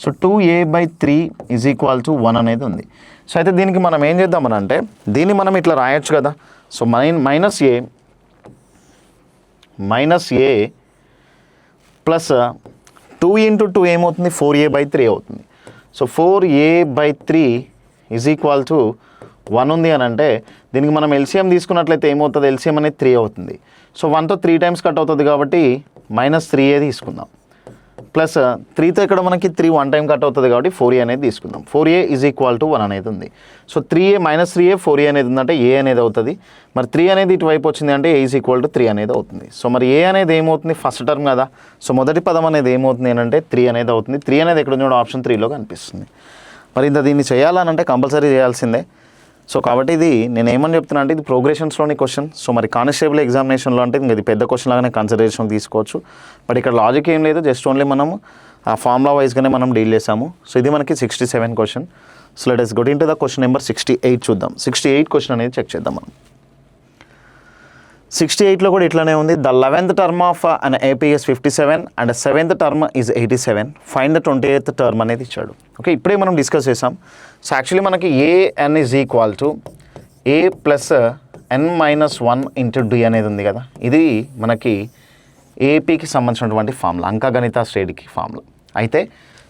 సో 2a/3 = 1 అనేది ఉంది. సో అయితే దీనికి మనం ఏం చేద్దామని అంటే దీన్ని మనం ఇట్లా రాయొచ్చు కదా. సో -a ప్లస్ 2 × 2 ఏమవుతుంది, 4a/3 అవుతుంది. సో 4a/3 = 1 ఉంది అని అంటే దీనికి మనం ఎల్సిఎం తీసుకున్నట్లయితే ఏమవుతుంది, ఎల్సిఎం అనేది 3 అవుతుంది. సో 1తో 3 టైమ్స్ కట్ అవుతుంది కాబట్టి -3a తీసుకుందాం. ప్లస్ 3తో ఇక్కడ మనకి 3 1 టైం కట్ అవుతుంది కాబట్టి 4a అనేది తీసుకుందాం. 4a = 1 అనేది ఉంది. సో 3a -3a 4a అనేది ఉందంటే a అనేది అవుతుంది. మరి 3 అనేది ఇటువైపు వచ్చింది అంటే a = 3 అనేది అవుతుంది. సో మరి a అనేది ఏమవుతుంది, ఫస్ట్ టర్మ్ కదా. సో మొదటి పదం అనేది ఏమవుతుంది అంటే 3 అనేది అవుతుంది. 3 అనేది ఎక్కడ ఉందో ఆప్షన్ 3లో కనిపిస్తుంది. మరి ఇంత దీన్ని చేయాలనంటే కంపల్సరీ చేయాల్సిందే. సో కాబట్టి ఇది నేను ఏమని చెప్తున్నా అంటే ఇది ప్రోగ్రెషన్స్లోని క్వశ్చన్. సో మరి కానిస్టేబుల్ ఎగ్జామినేషన్లో అంటే ఇది పెద్ద క్వశ్చన్ లాగానే కన్సిడరేషన్ తీసుకోవచ్చు. బట్ ఇక్కడ లాజిక్ ఏం లేదు, జస్ట్ ఓన్లీ మనము ఆ ఫార్ములా వైజ్గానే మనం డీల్ చేసాము. సో ఇది మనకి 67 question. So let us get into the question number 68 చూద్దాం. 68 క్వశ్చన్ అనేది చెక్ చేద్దాం మనం. 68లో కూడా ఇట్లానే ఉంది. The 11th term of an AP is 57 and 7th term is 87. Find the 28th term అనేది ఇచ్చాడు. ఓకే, ఇప్పుడే మనం డిస్కస్ చేసాం. సో యాక్చువల్లీ మనకి an = a + n-1 × d అనేది ఉంది కదా. ఇది మనకి ఏపీకి సంబంధించినటువంటి ఫార్ములా, అంకగణిత శ్రేణికి ఫార్ములా. అయితే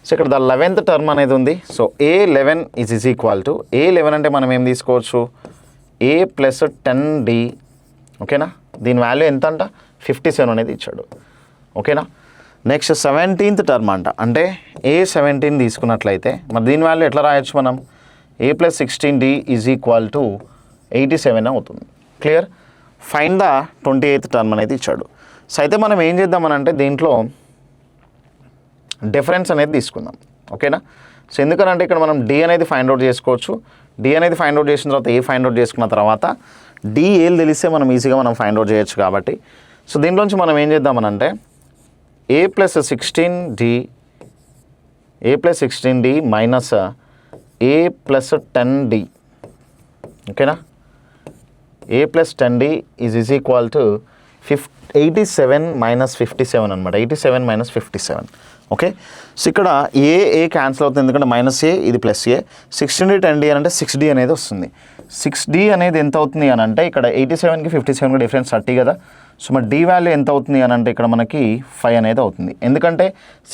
సో ఇక్కడ ద 11th టర్మ్ అనేది ఉంది. సో a11 = a11 అంటే మనం ఏం తీసుకోవచ్చు, a + 10d. ఓకేనా, దీని వాల్యూ ఎంత అంట, 57 అనేది ఇచ్చాడు. ఓకేనా, నెక్స్ట్ 17th టర్మ్ అంట, అంటే a17 తీసుకున్నట్లయితే మరి దీని వాల్యూ ఎట్లా రాయొచ్చు మనం, a + 16d = 87 అవుతుంది. Clear. Find the 28th term అనేది ఇచ్చాడు. సో అయితే మనం ఏం చేద్దామనంటే దీంట్లో డిఫరెన్స్ అనేది తీసుకుందాం. ఓకేనా, సో ఎందుకనంటే ఇక్కడ మనం d అనేది ఫైండ్ అవుట్ చేసుకోవచ్చు. d అనేది ఫైండ్ అవుట్ చేసిన తర్వాత a ఫైండ్ అవుట్ చేసుకున్న తర్వాత డి ఏలు తెలిస్తే మనం ఈజీగా మనం ఫైండ్ అవుట్ చేయొచ్చు కాబట్టి సో దీంట్లోంచి మనం ఏం చేద్దామనంటే A plus 16d minus A plus 10d ఓకేనా A plus 10d is equal to 87 minus 57 అనమాట 87 మైనస్ 57 ఓకే సో ఇక్కడ ఏ క్యాన్సిల్ అవుతుంది ఎందుకంటే మైనస్ ఏ ఇది ప్లస్ ఏ 16d 10d అని అంటే 6d అనేది వస్తుంది 6d అనేది ఎంత అవుతుంది అని అంటే ఇక్కడ 87కి 57కి డిఫరెన్స్ 30 కదా సో మరి d వాల్యూ ఎంత అవుతుంది అని అంటే ఇక్కడ మనకి 5 అనేది అవుతుంది ఎందుకంటే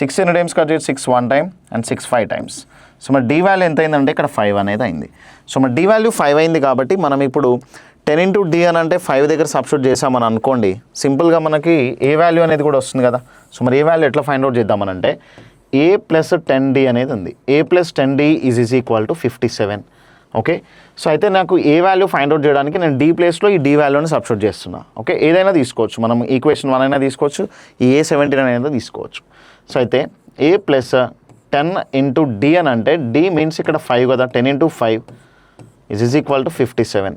6 ఎన్ని టైమ్స్ కట్ చేసి 6 1 టైమ్ అండ్ 6 5 టైమ్స్ సో మరి d వాల్యూ ఎంత అయిందంటే ఇక్కడ 5 అనేది అయింది సో మరి d వాల్యూ 5 అయింది కాబట్టి మనం ఇప్పుడు 10 ఇంటూ d అని అంటే 5 దగ్గర సబ్స్టిట్యూట్ చేసామని అనుకోండి సింపుల్గా మనకి ఏ వాల్యూ అనేది కూడా వస్తుంది కదా సో మరి ఏ వాల్యూ ఎట్లా ఫైండ్ అవుట్ చేద్దామనంటే ఏ ప్లస్ 10d అనేది ఉంది A plus 10d is equal to 57 okay so అయితే నాకు ఏ వాల్యూ ఫైండ్ అవుట్ చేయడానికి నేను d ప్లేస్లో ఈ d వాల్యూని సబ్స్టిట్యూట్ చేస్తున్నా ఓకే ఏదైనా తీసుకోవచ్చు మనం ఈక్వేషన్ 1 అయినా తీసుకోవచ్చు ఈ ఏ 17 అనేది తీసుకోవచ్చు సో అయితే ఏ ప్లస్ 10 ఇంటూ d అని అంటే d మీన్స్ ఇక్కడ 5 కదా 10 into 5 is equal to 57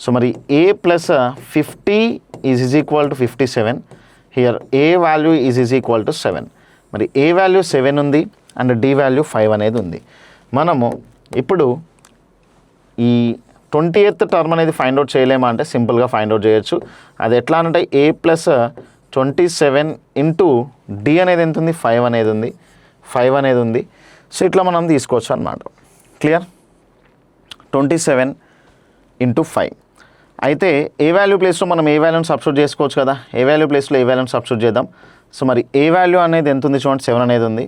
so మరి A plus 50 is equal to 57 here A value is equal to 7 మరి ఏ వాల్యూ 7 ఉంది అండ్ డి వాల్యూ 5 అనేది ఉంది మనము ఇప్పుడు ఈ 20th టర్మ్ అనేది ఫైండ్ అవుట్ చేయలేమా అంటే సింపుల్గా ఫైండ్ అవుట్ చేయొచ్చు అది ఎట్లా అంటే ఏ ప్లస్ 27 ఇంటూ డి అనేది ఎంత ఉంది 5 అనేది ఉంది సో ఇట్లా మనం తీసుకోవచ్చు అన్నమాట క్లియర్ 27 ఇంటూ 5 అయితే ఏ వాల్యూ ప్లేస్లో మనం ఏ వాల్యూని సబ్స్టిట్యూట్ చేసుకోవచ్చు కదా ఏ వాల్యూ ప్లేస్లో ఏ వాల్యూని సబ్స్టిట్యూట్ చేద్దాం సో మరి ఏ వాల్యూ అనేది ఎంత ఉంది చూడండి 7 అనేది ఉంది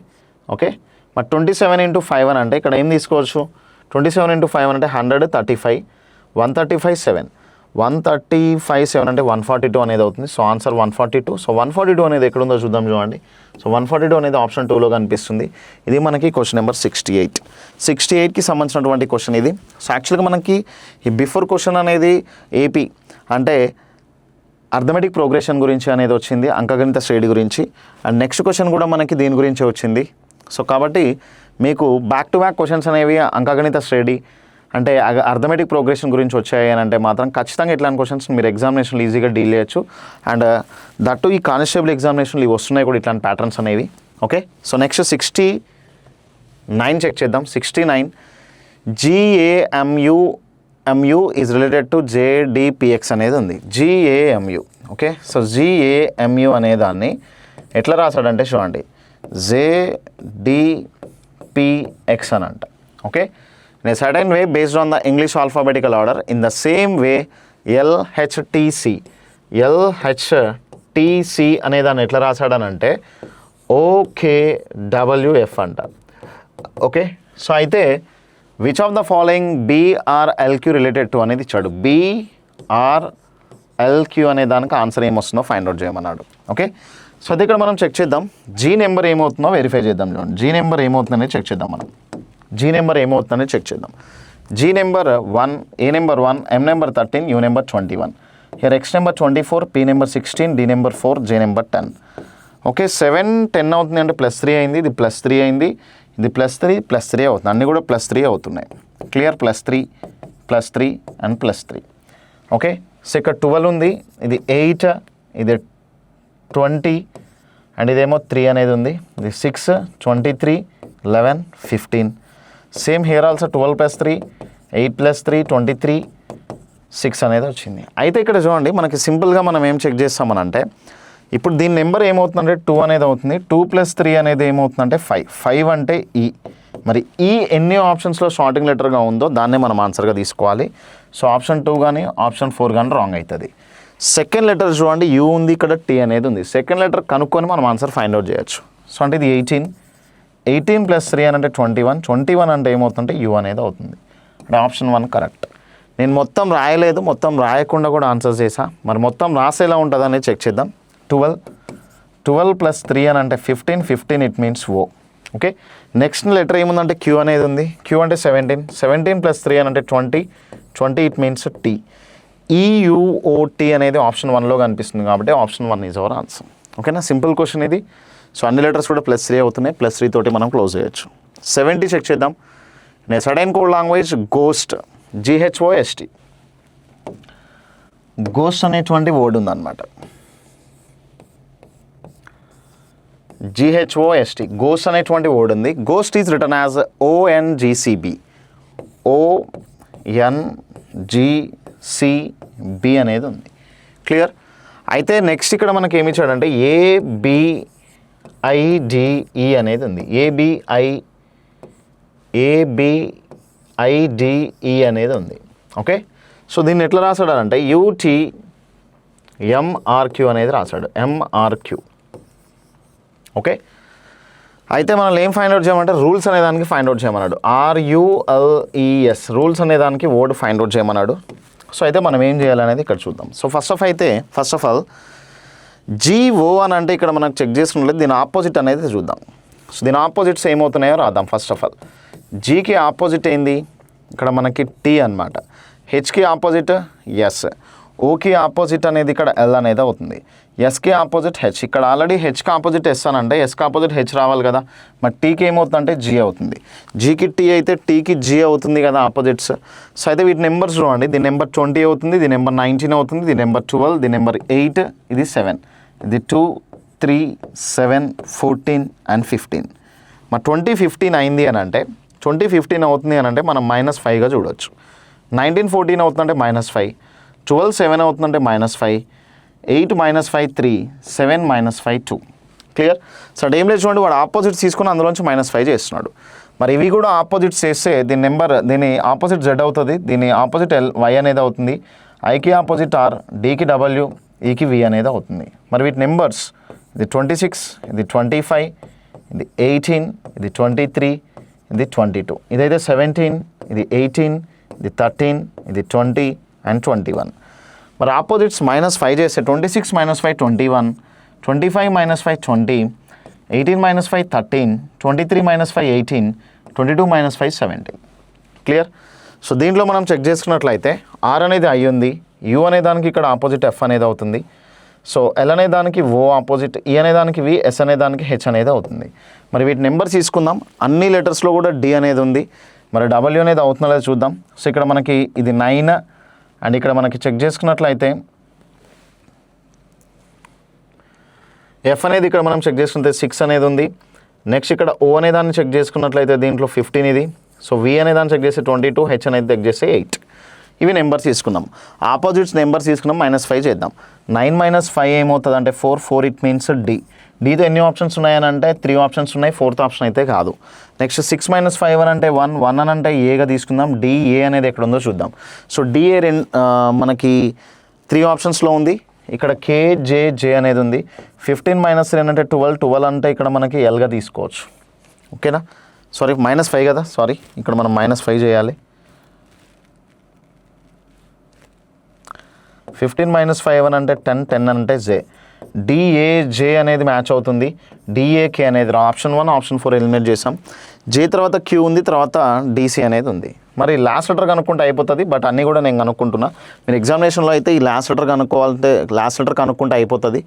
ఓకే మరి 27 ఇంటూ 5 అని అంటే ఇక్కడ ఏం తీసుకోవచ్చు 27 ఇంటూ 5 అంటే 135 135 7 అంటే 142 అనేది అవుతుంది సో ఆన్సర్ 142 సో 142 అనేది ఎక్కడ ఉందో చూద్దాం చూడండి సో 142 అనేది ఆప్షన్ 2లో కనిపిస్తుంది ఇది మనకి క్వశ్చన్ నెంబర్ 68కి సంబంధించినటువంటి క్వశ్చన్ ఇది సో యాక్చువల్గా మనకి ఈ బిఫోర్ క్వశ్చన్ అనేది ఏపీ అంటే అర్థమెటిక్ ప్రోగ్రెషన్ గురించి అనేది వచ్చింది అంకగణిత శ్రేణి గురించి అండ్ నెక్స్ట్ క్వశ్చన్ కూడా మనకి దీని గురించి వచ్చింది సో కాబట్టి మీకు బ్యాక్ టు బ్యాక్ క్వశ్చన్స్ అనేవి అంకగణిత శ్రేణి అంటే అర్థమెటిక్ ప్రోగ్రెషన్ గురించి వచ్చాయి అని అంటే మాత్రం ఖచ్చితంగా ఇట్లాంటి క్వశ్చన్స్ మీరు ఎగ్జామినేషన్లు ఈజీగా డీల్ చేయొచ్చు అండ్ దట్టు ఈ కానిస్టేబుల్ ఎగ్జామినేషన్లు ఇవి వస్తున్నాయి కూడా ఇట్లాంటి ప్యాటర్న్స్ అనేవి ఓకే సో నెక్స్ట్ 69 చెక్ చేద్దాం 69 GAMU is related to JDPX అనేది ఉంది GAMU ఓకే సో GAMU అనే దాన్ని ఎట్లా రాశాడంటే చూడండి JDPX అని అంట okay in a certain way based on the English alphabetical order in the same way LHTC అనే దాన్ని ఎట్లా రాశాడనంటే OKWF అంట ఓకే సో అయితే which of the following BRLQ related to అనేది ఇచ్చాడు BRLQ అనే దానికి ఆన్సర్ ఏమొస్తుందో ఫైండ్ అవుట్ చేయమన్నాడు ఓకే సో అది ఇక్కడ మనం చెక్ చేద్దాం జీ నెంబర్ ఏమవుతుందో వెరిఫై చేద్దాం చూడండి జీ నెంబర్ ఏమవుతుందనేది చెక్ చేద్దాం మనం జీ నెంబర్ ఏమవుతుందనేది చెక్ చేద్దాం G number 1 A number 1 M number 13 U number 21 here X number 24 P number 16 D number 4 J number 10 okay 7 10 అవుతుంది అంటే +3 అయింది ఇది +3 అయింది ఇది +3 అవుతుంది అన్నీ కూడా +3 అవుతున్నాయి క్లియర్ +3 అండ్ +3 ఓకే సో ఇక్కడ 12 ఉంది ఇది 8 ఇది 20 అండ్ ఇదేమో 3 అనేది ఉంది ఇది 6 23 11 15 సేమ్ హియర్ ఆల్సో 12 + 3 8 + 3 23 6 అనేది వచ్చింది అయితే ఇక్కడ చూడండి మనకి సింపుల్గా మనం ఏం చెక్ చేస్తామని అంటే ఇప్పుడు దీని నెంబర్ ఏమవుతుందంటే 2 అనేది అవుతుంది 2 + 3 అనేది ఏమవుతుందంటే 5 అంటే ఈ మరి ఈ ఎన్ని ఆప్షన్స్లో షార్టింగ్ లెటర్గా ఉందో దాన్నే మనం ఆన్సర్గా తీసుకోవాలి సో ఆప్షన్ 2 కానీ ఆప్షన్ 4 కానీ రాంగ్ అవుతుంది సెకండ్ లెటర్ చూడండి యూ ఉంది ఇక్కడ టీ అనేది ఉంది సెకండ్ లెటర్ కనుక్కొని మనం ఆన్సర్ ఫైండ్ అవుట్ చేయొచ్చు సో అంటే ఇది 18 + 3 అని అంటే 21 అంటే ఏమవుతుందంటే యూ అనేది అవుతుంది అంటే ఆప్షన్ 1 కరెక్ట్ నేను మొత్తం రాయలేదు మొత్తం రాయకుండా కూడా ఆన్సర్ చేసా మరి మొత్తం రాసేలా ఉంటుంది అనేది చెక్ చేద్దాం 12 + 3 అని అంటే 15 it means O okay next letter ఏముందంటే క్యూ అనేది ఉంది క్యూ అంటే 17 + 3 అని అంటే 20 ఇట్ మీన్స్ టీ ఈయుఓటీ అనేది ఆప్షన్ 1లో కనిపిస్తుంది కాబట్టి ఆప్షన్ 1 ఈజ్ అవర్ ఆన్సర్ ఓకేనా సింపుల్ క్వశ్చన్ ఇది సో అన్ని లెటర్స్ కూడా +3 అవుతున్నాయి +3 తోటి మనం క్లోజ్ చేయొచ్చు 70 చెక్ చేద్దాం sudden code language ghost GHOST ghost అనేటువంటి వర్డ్ ఉందన్నమాట. GHOST, గోస్ట్ అనేటువంటి వర్డ్ ఉంది. Ghost is return as ONGCB, ONGCB అనేది ఉంది. క్లియర్? అయితే నెక్స్ట్ ఇక్కడ మనకి ఏమి ఇచ్చాడంటే ABIDE అనేది ఉంది. ABIDE అనేది ఉంది. ఓకే, సో దీన్ని ఎట్లా రాశాడంటే UTMRQ అనేది రాశాడు, MRQ. ఓకే, అయితే మనం ఏం ఫైండ్ అవుట్ చేయమంటే రూల్స్ అనే దానికి ఫైండ్ అవుట్ చేయమన్నాడు. RULES, రూల్స్ అనే దానికి వర్డ్ ఫైండ్ అవుట్ చేయమన్నాడు. సో అయితే మనం ఏం చేయాలనేది ఇక్కడ చూద్దాం. So first of all GO అని అంటే ఇక్కడ మనకు చెక్ చేసుకున్నట్లయితే దీని ఆపోజిట్ అనేది చూద్దాం. సో దీని ఆపోజిట్స్ ఏమవుతున్నాయో రాద్దాం. ఫస్ట్ ఆఫ్ ఆల్ Gకి ఆపోజిట్ ఏంది? ఇక్కడ మనకి T అనమాట. Hకి ఆపోజిట్ S, ఓకి ఆపోజిట్ అనేది ఇక్కడ L అనేది అవుతుంది. ఎస్కి ఆపోజిట్ హెచ్, ఇక్కడ ఆల్రెడీ హెచ్కి ఆపోజిట్ ఎస్ అని అంటే ఎస్కి ఆపోజిట్ హెచ్ రావాలి కదా, మరి టీకి ఏమవుతుందంటే జీ అవుతుంది. జీకి టీ అయితే టీకి జీ అవుతుంది కదా ఆపోజిట్స్. సో అయితే వీటి నెంబర్స్ చూడండి, దీని నెంబర్ 20 అవుతుంది, దీని నెంబర్ 19 అవుతుంది, దీని నెంబర్ 12, దీని నెంబర్ 8, ఇది 7, ఇది 2, 3, 7, 14 and 15. మరి 20, 15 అయింది అని అంటే 20, 15 అవుతుంది అని అంటే మనం -5గా చూడవచ్చు. 19, 14 అవుతుందంటే -5, 12, 7 అవుతుందంటే -5, 8 -5 3, 7 -5 2. క్లియర్? సో ఏం లేదు చూడండి, వాడు ఆపోజిట్స్ తీసుకుని అందులోంచి -5 చేస్తున్నాడు. మరి ఇవి కూడా ఆపోజిట్స్ చేస్తే దీని ఆపోజిట్ జెడ్ అవుతుంది, దీని ఆపోజిట్ వై అనేది అవుతుంది, ఐకి ఆపోజిట్ ఆర్, డికి డబ్ల్యూ, ఈకి వి అనేది అవుతుంది. మరి వీటి నెంబర్స్ ఇది 26, ఇది 25, ఇది 18, ఇది 23, ఇది 22, ఇదైతే 17, ఇది 18, ఇది 13, ఇది 20 and 21. మరి ఆపోజిట్స్ -5 చేస్తే 26 - 5 21, 25 - 5 20, 18 - 5 13, 23 - 5 18, 22 - 5 17. క్లియర్? సో దీంట్లో మనం చెక్ చేసుకున్నట్లయితే ఆర్ అనేది ఐ ఉంది, యూ అనే దానికి ఇక్కడ ఆపోజిట్ ఎఫ్ అనేది అవుతుంది, సో ఎల్ అనే దానికి ఓ ఆపోజిట్, ఈ అనే దానికి వి, ఎస్ అనే దానికి హెచ్ అనేది అవుతుంది. మరి వీటి నెంబర్స్ తీసుకుందాం. అన్ని లెటర్స్లో కూడా డి అనేది ఉంది, మరి డబ్ల్యూ అనేది అవుతుందో లేదో చూద్దాం. సో ఇక్కడ మనకి ఇది 9 అండ్ ఇక్కడ మనకి చెక్ చేసుకున్నట్లయితే ఎఫ్ అనేది ఇక్కడ మనం చెక్ చేసుకుంటే 6 అనేది ఉంది. నెక్స్ట్ ఇక్కడ ఓ అనే దాన్ని చెక్ చేసుకున్నట్లయితే దీంట్లో 15 ఇది, సో వి అనే దాన్ని చెక్ చేస్తే 22, హెచ్ అనేది చెక్ చేస్తే 8. ఇవి నెంబర్స్ తీసుకుందాం. ఆపోజిట్స్ నెంబర్స్ తీసుకున్నాం, -5 చేద్దాం. 9 - 5 ఏమవుతుంది అంటే 4 ఇట్ మీన్స్ డి. డీతో ఎన్ని ఆప్షన్స్ ఉన్నాయని అంటే 3 ఆప్షన్స్ ఉన్నాయి, 4th ఆప్షన్ అయితే కాదు. నెక్స్ట్ 6 - 5 అని అంటే 1 అని అంటే ఏగా తీసుకుందాం. డిఏ అనేది ఎక్కడ ఉందో చూద్దాం. సో డిఏ మనకి 3 ఆప్షన్స్లో ఉంది. ఇక్కడ కేజేజే అనేది ఉంది. 15 - 3 అంటే 12 అంటే ఇక్కడ మనకి ఎల్గా తీసుకోవచ్చు. ఓకేనా? సారీ -5 కదా, సారీ ఇక్కడ మనం -5 చేయాలి. 15 - 5 అని అంటే 10 అంటే జే. డిఏజే అనేది మ్యాచ్ అవుతుంది, డిఏకే అనేది ఆప్షన్ 1, ఆప్షన్ 4 ఎలిమినేట్ చేసాం. జే తర్వాత క్యూ ఉంది, తర్వాత డీసీ అనేది ఉంది. మరి లాస్ట్ లెటర్ కనుక్కుంటే అయిపోతుంది, బట్ అన్నీ కూడా నేను కనుక్కుంటున్నా. మీరు ఎగ్జామినేషన్లో అయితే ఈ లాస్ట్ లెటర్ కనుక్కోవాలంటే లాస్ట్ లెటర్ కనుక్కుంటే అయిపోతుంది.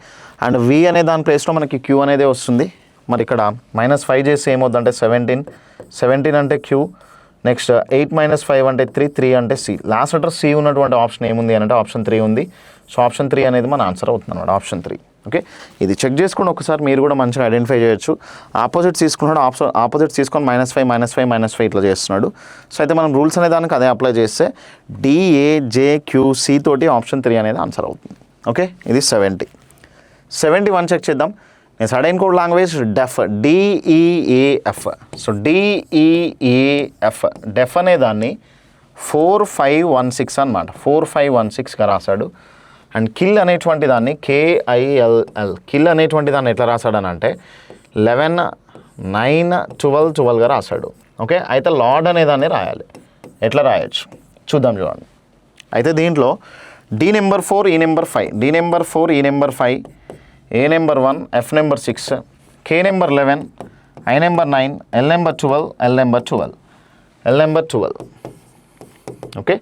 అండ్ వి అనే దాని ప్లేస్లో మనకి క్యూ అనేది వస్తుంది. మరి ఇక్కడ -5 చేస్తే ఏమవుతుందంటే 17 అంటే క్యూ. నెక్స్ట్ 8 - 5 అంటే 3 అంటే సి. లాస్ట్ లెటర్ సి ఉన్నటువంటి ఆప్షన్ ఏముంది అని అంటే ఆప్షన్ 3 ఉంది. సో ఆప్షన్ 3 అనేది మన ఆన్సర్ అవుతుంది అన్నమాట, ఆప్షన్ 3. ఓకే, ఇది చెక్ చేసుకుని ఒకసారి మీరు కూడా మంచిగా ఐడెంటిఫై చేయొచ్చు. ఆపోజిట్స్ తీసుకున్నాడు, ఆపోజిట్స్ తీసుకొని -5 - 5 ఇట్లా చేస్తున్నాడు. సో అయితే మనం రూల్స్ అనే దానికి అదే అప్లై చేస్తే DAJQC తోటి ఆప్షన్ 3 అనేది ఆన్సర్ అవుతుంది. ఓకే, ఇది 70. 71 చెక్ చేద్దాం. సడైన్ కోడ్ లాంగ్వేజ్ డెఫ్, DEAF. సో DEAF డెఫ్ అనే దాన్ని 4516 అనమాట, 4516గా రాశాడు. అండ్ కిల్ అనేటువంటి దాన్ని KILL, కిల్ అనేటువంటి దాన్ని ఎట్లా రాశాడని అంటే 11 9 12 12గా రాశాడు. ఓకే, అయితే లార్డ్ అనే దాన్ని రాయాలి. ఎట్లా రాయొచ్చు చూద్దాం, చూడండి. అయితే దీంట్లో డి నెంబర్ 4, ఈ నెంబర్ 5, డి నెంబర్ 4, ఈ number 5, A number 1, F number 6, K number 11, I number 9, L number 12, L number 12. Okay,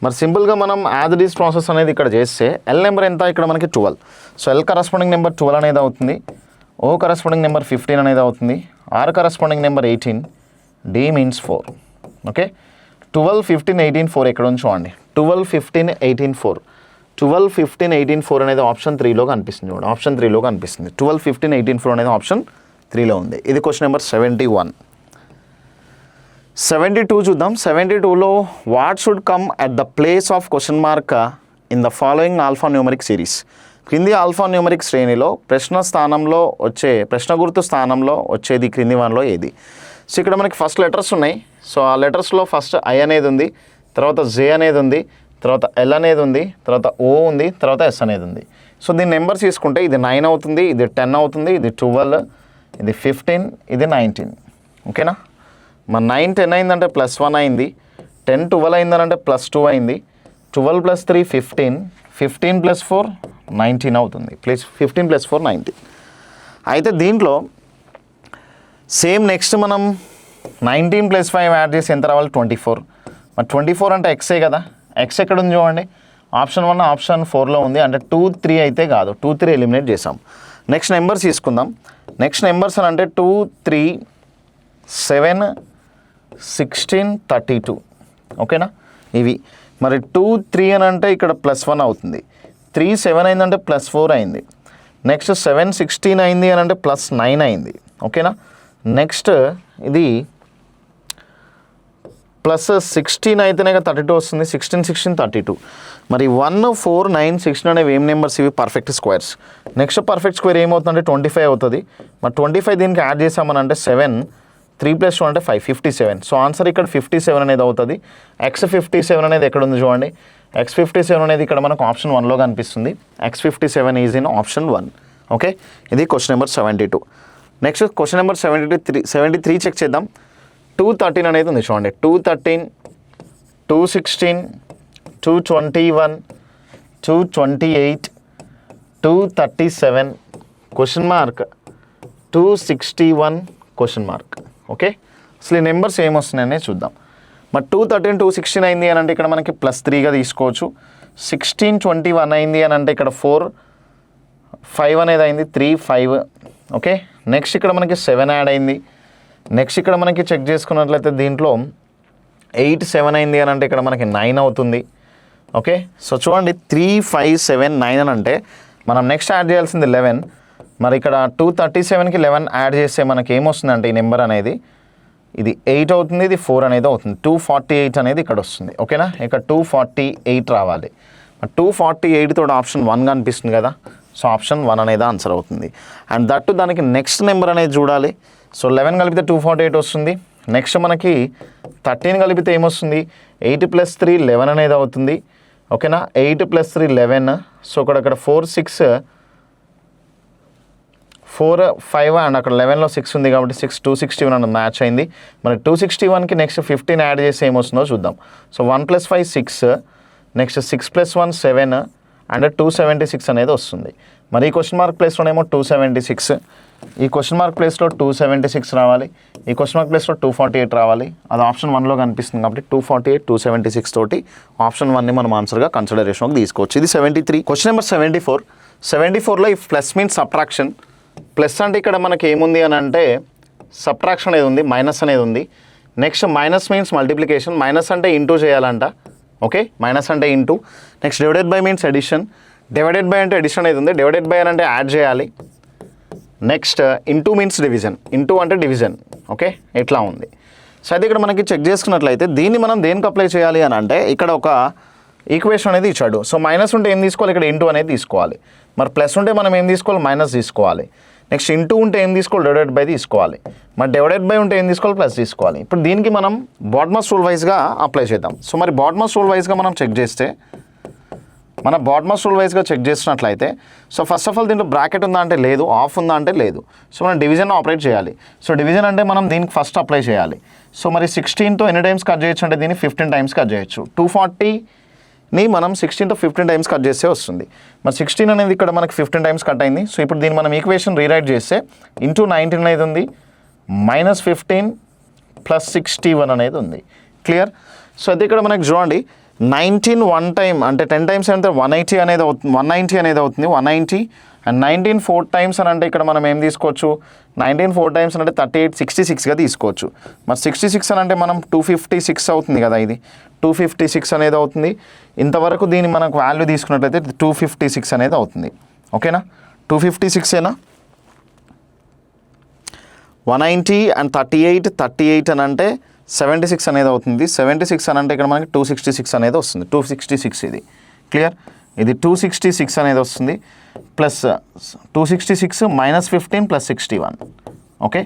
మరి సింపుల్గా మనం యాజ్ ఇట్ ఈస్ ప్రాసెస్ అనేది ఇక్కడ చేస్తే ఎల్ నెంబర్ ఎంత, ఇక్కడ మనకి 12. సో ఎల్ కరస్పాండింగ్ నెంబర్ 12 అనేది అవుతుంది, ఓ కరస్పాండింగ్ నెంబర్ 15 అనేది అవుతుంది, R corresponding number 18, D means 4. Okay, 12 15 18 4 ఎక్కడ ఉంది చూడండి, 12 15 18 4. 12, 15, 18, 4 అనేది ఆప్షన్ 3లో కనిపిస్తుంది చూడండి. ఆప్షన్ 3లో కనిపిస్తుంది. 12, 15, 18, 4 అనేది ఆప్షన్ 3లో ఉంది. ఇది క్వశ్చన్ నెంబర్ 71. 72 చూద్దాం. 72లో what should come at the place of question mark in the following alphanumeric series. క్రింది ఆల్ఫా న్యూమరిక్ శ్రేణిలో ప్రశ్న గుర్తు స్థానంలో వచ్చేది క్రింది వన్లో ఏది. సో ఇక్కడ మనకి ఫస్ట్ లెటర్స్ ఉన్నాయి. సో ఆ లెటర్స్లో ఫస్ట్ ఐ అనేది ఉంది, తర్వాత జే అనేది ఉంది, తర్వాత ఎల్ అనేది ఉంది, తర్వాత ఓ ఉంది, తర్వాత ఎస్ అనేది ఉంది. సో దీని నెంబర్స్ తీసుకుంటే ఇది 9 అవుతుంది, ఇది 10 అవుతుంది, ఇది 12, ఇది 15, ఇది 19. ఓకేనా. మరి 9, 10 అయిందంటే +1 అయింది, 10, 12 అయిందనంటే +2 అయింది, 12 + 3 15, 15 + 4 19 అవుతుంది. 15 + 4 19. అయితే దీంట్లో సేమ్ నెక్స్ట్ మనం 19 + 5 యాడ్ చేసి ఎంత రావాలి? 24. మరి 24 అంటే ఎక్సే కదా. ఎక్స్ ఎక్కడ ఉంది చూడండి. ఆప్షన్ 1 ఆప్షన్ 4లో ఉంది. అంటే 2, 3 అయితే కాదు, 2, 3 ఎలిమినేట్ చేసాం. నెక్స్ట్ నెంబర్స్ తీసుకుందాం. నెక్స్ట్ నెంబర్స్ అని అంటే 2, 3, 7, 16, 32. ఓకేనా. ఇవి మరి 2, 3 అని అంటే ఇక్కడ +1 అవుతుంది. 3, 7 అయిందంటే +4 అయింది. నెక్స్ట్ 7, 16 అయింది అని అంటే +9 అయింది. ఓకేనా. నెక్స్ట్ ఇది +16 అయితేనే 32 వస్తుంది. 16, 16, 32. మరి 1, 4, 9, 16 అనేవి ఏం నెంబర్స్? ఇవి perfect squares. Next perfect square ఏమవుతుందంటే 25 అవుతుంది. మరి 25 దీనికి యాడ్ చేసామని అంటే 7, 3 + 2 అంటే 5, 57. సో ఆన్సర్ ఇక్కడ 57 అనేది అవుతుంది. X57 అనేది ఎక్కడ ఉంది చూడండి. X57 అనేది ఇక్కడ మనకు ఆప్షన్ 1లో కనిపిస్తుంది. X57 is in option 1. Okay. ఇది question number 72. Next question number 73 check చేద్దాం. 213 అనేది ఉంది చూడండి. 213, 216, 221, 228, 237 question mark 261 question mark. Okay. అసలు ఈ నెంబర్స్ ఏమొస్తున్నాయనే చూద్దాం. మరి 213, 216 అయింది అని అంటే ఇక్కడ మనకి +3గా తీసుకోవచ్చు. 16, 21 అయింది అని అంటే ఇక్కడ 4, 5 అనేది అయింది, 3, 5. ఓకే. నెక్స్ట్ ఇక్కడ మనకి 7 యాడ్ అయింది. నెక్స్ట్ ఇక్కడ మనకి చెక్ చేసుకున్నట్లయితే దీంట్లో 8, 7 అయింది అని అంటే ఇక్కడ మనకి 9 అవుతుంది. ఓకే. సో చూడండి 3, 5, 7, 9 అని అంటే మనం నెక్స్ట్ యాడ్ చేయాల్సింది 11. మరి ఇక్కడ 237కి 11 యాడ్ చేస్తే మనకి ఏమొస్తుందంటే ఈ నెంబర్ అనేది ఇది 8 అవుతుంది, ఇది 4 అనేది అవుతుంది. 248 అనేది ఇక్కడ వస్తుంది. ఓకేనా. ఇక్కడ 248 రావాలి. 248 తోటి ఆప్షన్ 1 కనిపిస్తుంది కదా. సో ఆప్షన్ 1 అనేది ఆన్సర్ అవుతుంది. అండ్ దట్టు దానికి నెక్స్ట్ నెంబర్ అనేది చూడాలి. సో 11 కలిపితే 248 వస్తుంది. నెక్స్ట్ మనకి 13 కలిపితే ఏమొస్తుంది? 8 + 3 11 అనేది అవుతుంది. ఓకేనా. 8 + 3 11. సో అక్కడ 4, 6, 4, 5 అండ్ అక్కడ 11లో 6 ఉంది కాబట్టి 6, 261 అని మ్యాచ్ అయింది. మరి 261కి నెక్స్ట్ 15 యాడ్ చేసి ఏమొస్తుందో చూద్దాం. సో 1 + 5 6, నెక్స్ట్ 6 + 1 7 అండ్ 276 అనేది వస్తుంది. మరి ఈ క్వశ్చన్ మార్క్ ప్లేస్లోనేమో 276, ఈ క్వశ్చన్ మార్క్ ప్లేస్లో 276 రావాలి, ఈ క్వశ్చన్ మార్క్ ప్లేస్లో 248 రావాలి. అది ఆప్షన్ 1లో కనిపిస్తుంది కాబట్టి 248, 276 తోటి ఆప్షన్ 1ని మనం ఆన్సర్గా కన్సిడరేషన్కి తీసుకోవచ్చు. ఇది 73. Question number 74. 74లో ఈ ప్లస్ మీన్స్ సబ్ట్రాక్షన్. ప్లస్ అంటే ఇక్కడ మనకి ఏముంది అని అంటే సబ్ట్రాక్షన్ అనేది ఉంది, మైనస్ అనేది ఉంది. Next minus means multiplication. Minus అంటే ఇంటూ చేయాలంట. ఓకే. మైనస్ అంటే into. Next divided by means addition. Divided by అంటే ఎడిషన్ అనేది ఉంది. డివైడెడ్ బై అని అంటే యాడ్ చేయాలి. Next into means division. Into అంటే డివిజన్. ఓకే. ఇట్లా ఉంది. సో అయితే ఇక్కడ మనకి చెక్ చేసుకున్నట్లయితే దీన్ని మనం దేనికి అప్లై చేయాలి అని అంటే ఇక్కడ ఒక ఈక్వేషన్ అనేది ఇచ్చాడు. సో మైనస్ ఉంటే ఏం తీసుకోవాలి? ఇక్కడ ఇంటూ అనేది తీసుకోవాలి. మరి ప్లస్ ఉంటే మనం ఏం తీసుకోవాలి? మైనస్ తీసుకోవాలి. నెక్స్ట్ ఇంటూ ఉంటే ఏం తీసుకోవాలి? డివైడెడ్ బై తీసుకోవాలి. మరి డివైడెడ్ బై ఉంటే ఏం తీసుకోవాలి? ప్లస్ తీసుకోవాలి. ఇప్పుడు దీనికి మనం బాడ్మస్ రూల్ వైజ్గా అప్లై చేద్దాం. సో మరి బాడ్మస్ రూల్ వైజ్గా మనం చెక్ చేస్తే మన బాడ్మస్ రూల్ వైజ్గా చెక్ చేసినట్లయితే సో ఫస్ట్ ఆఫ్ ఆల్ దీంట్లో బ్రాకెట్ ఉందా అంటే లేదు, ఆఫ్ ఉందా అంటే లేదు. సో మనం డివిజన్ ఆపరేట్ చేయాలి. సో డివిజన్ అంటే మనం దీనికి ఫస్ట్ అప్లై చేయాలి. సో మరి 16తో ఎన్ని టైమ్స్ కట్ చేయొచ్చు అంటే దీన్ని 15 టైమ్స్ కట్ చేయొచ్చు. 240ని మనం 16తో 15 టైమ్స్ కట్ చేస్తే వస్తుంది. మరి 16 అనేది ఇక్కడ మనకి 15 టైమ్స్ కట్ అయింది. సో ఇప్పుడు దీన్ని మనం ఈక్వేషన్ రీరైట్ చేస్తే ఇంటూ 19 అనేది ఉంది, -15 + 61 అనేది ఉంది. క్లియర్. సో అయితే ఇక్కడ మనకి చూడండి 19 1 టైం అంటే 10 టైమ్స్ అంటే 180 అనేది అవుతుంది, 190 అనేది అవుతుంది. 190 అండ్ 19 4 టైమ్స్ అని అంటే ఇక్కడ మనం ఏం తీసుకోవచ్చు, 19 4 టైమ్స్ అంటే 38 66గా తీసుకోవచ్చు. మరి 66 అని అంటే మనం 256 అవుతుంది కదా, ఇది 256 అనేది అవుతుంది. ఇంతవరకు దీన్ని మనకు వాల్యూ తీసుకున్నట్లయితే 256 అనేది అవుతుంది. ఓకేనా, 256 ఏనా. 190 అండ్ 38 అని అంటే 76 అనేది అవుతుంది. 76 అని అంటే ఇక్కడ మనకి 266 అనేది వస్తుంది. 266 ఇది క్లియర్, ఇది 266 అనేది వస్తుంది. ప్లస్ 266 - 15 + 61. ఓకే,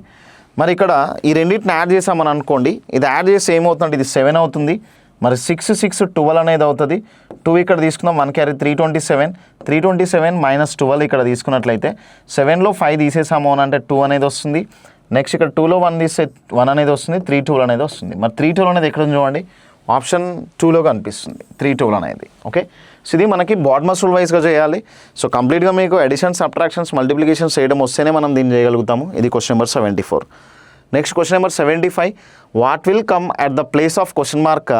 మరి ఇక్కడ ఈ రెండింటిని యాడ్ చేసామని అనుకోండి, ఇది యాడ్ చేస్తే ఏమవుతుందంటే ఇది 7 అవుతుంది. మరి 6 6 12 అనేది అవుతుంది. 2 ఇక్కడ తీసుకుందాం, 1 క్యారీ 327 - 12 ఇక్కడ తీసుకున్నట్లయితే 7లో 5 తీసేసాము అని అంటే 2 అనేది వస్తుంది. నెక్స్ట్ ఇక్కడ 2లో 1 తీస్తే 1 అనేది వస్తుంది. 3 2 అనేది వస్తుంది. మరి 3 2 అనేది ఎక్కడ ఉంది చూడండి, ఆప్షన్ 2లో కనిపిస్తుంది 3 2 అనేది. ఓకే, సో ఇది మనకి బాడ్మస్ రూల్ వైజ్గా చేయాలి. సో కంప్లీట్గా మీకు అడిషన్, సబ్ట్రాక్షన్స్, మల్టిప్లికేషన్స్ చేయడం వస్తేనే మనం దీన్ని చేయగలుగుతాము. ఇది question number 74. Next question number 75, what will come at the place of question mark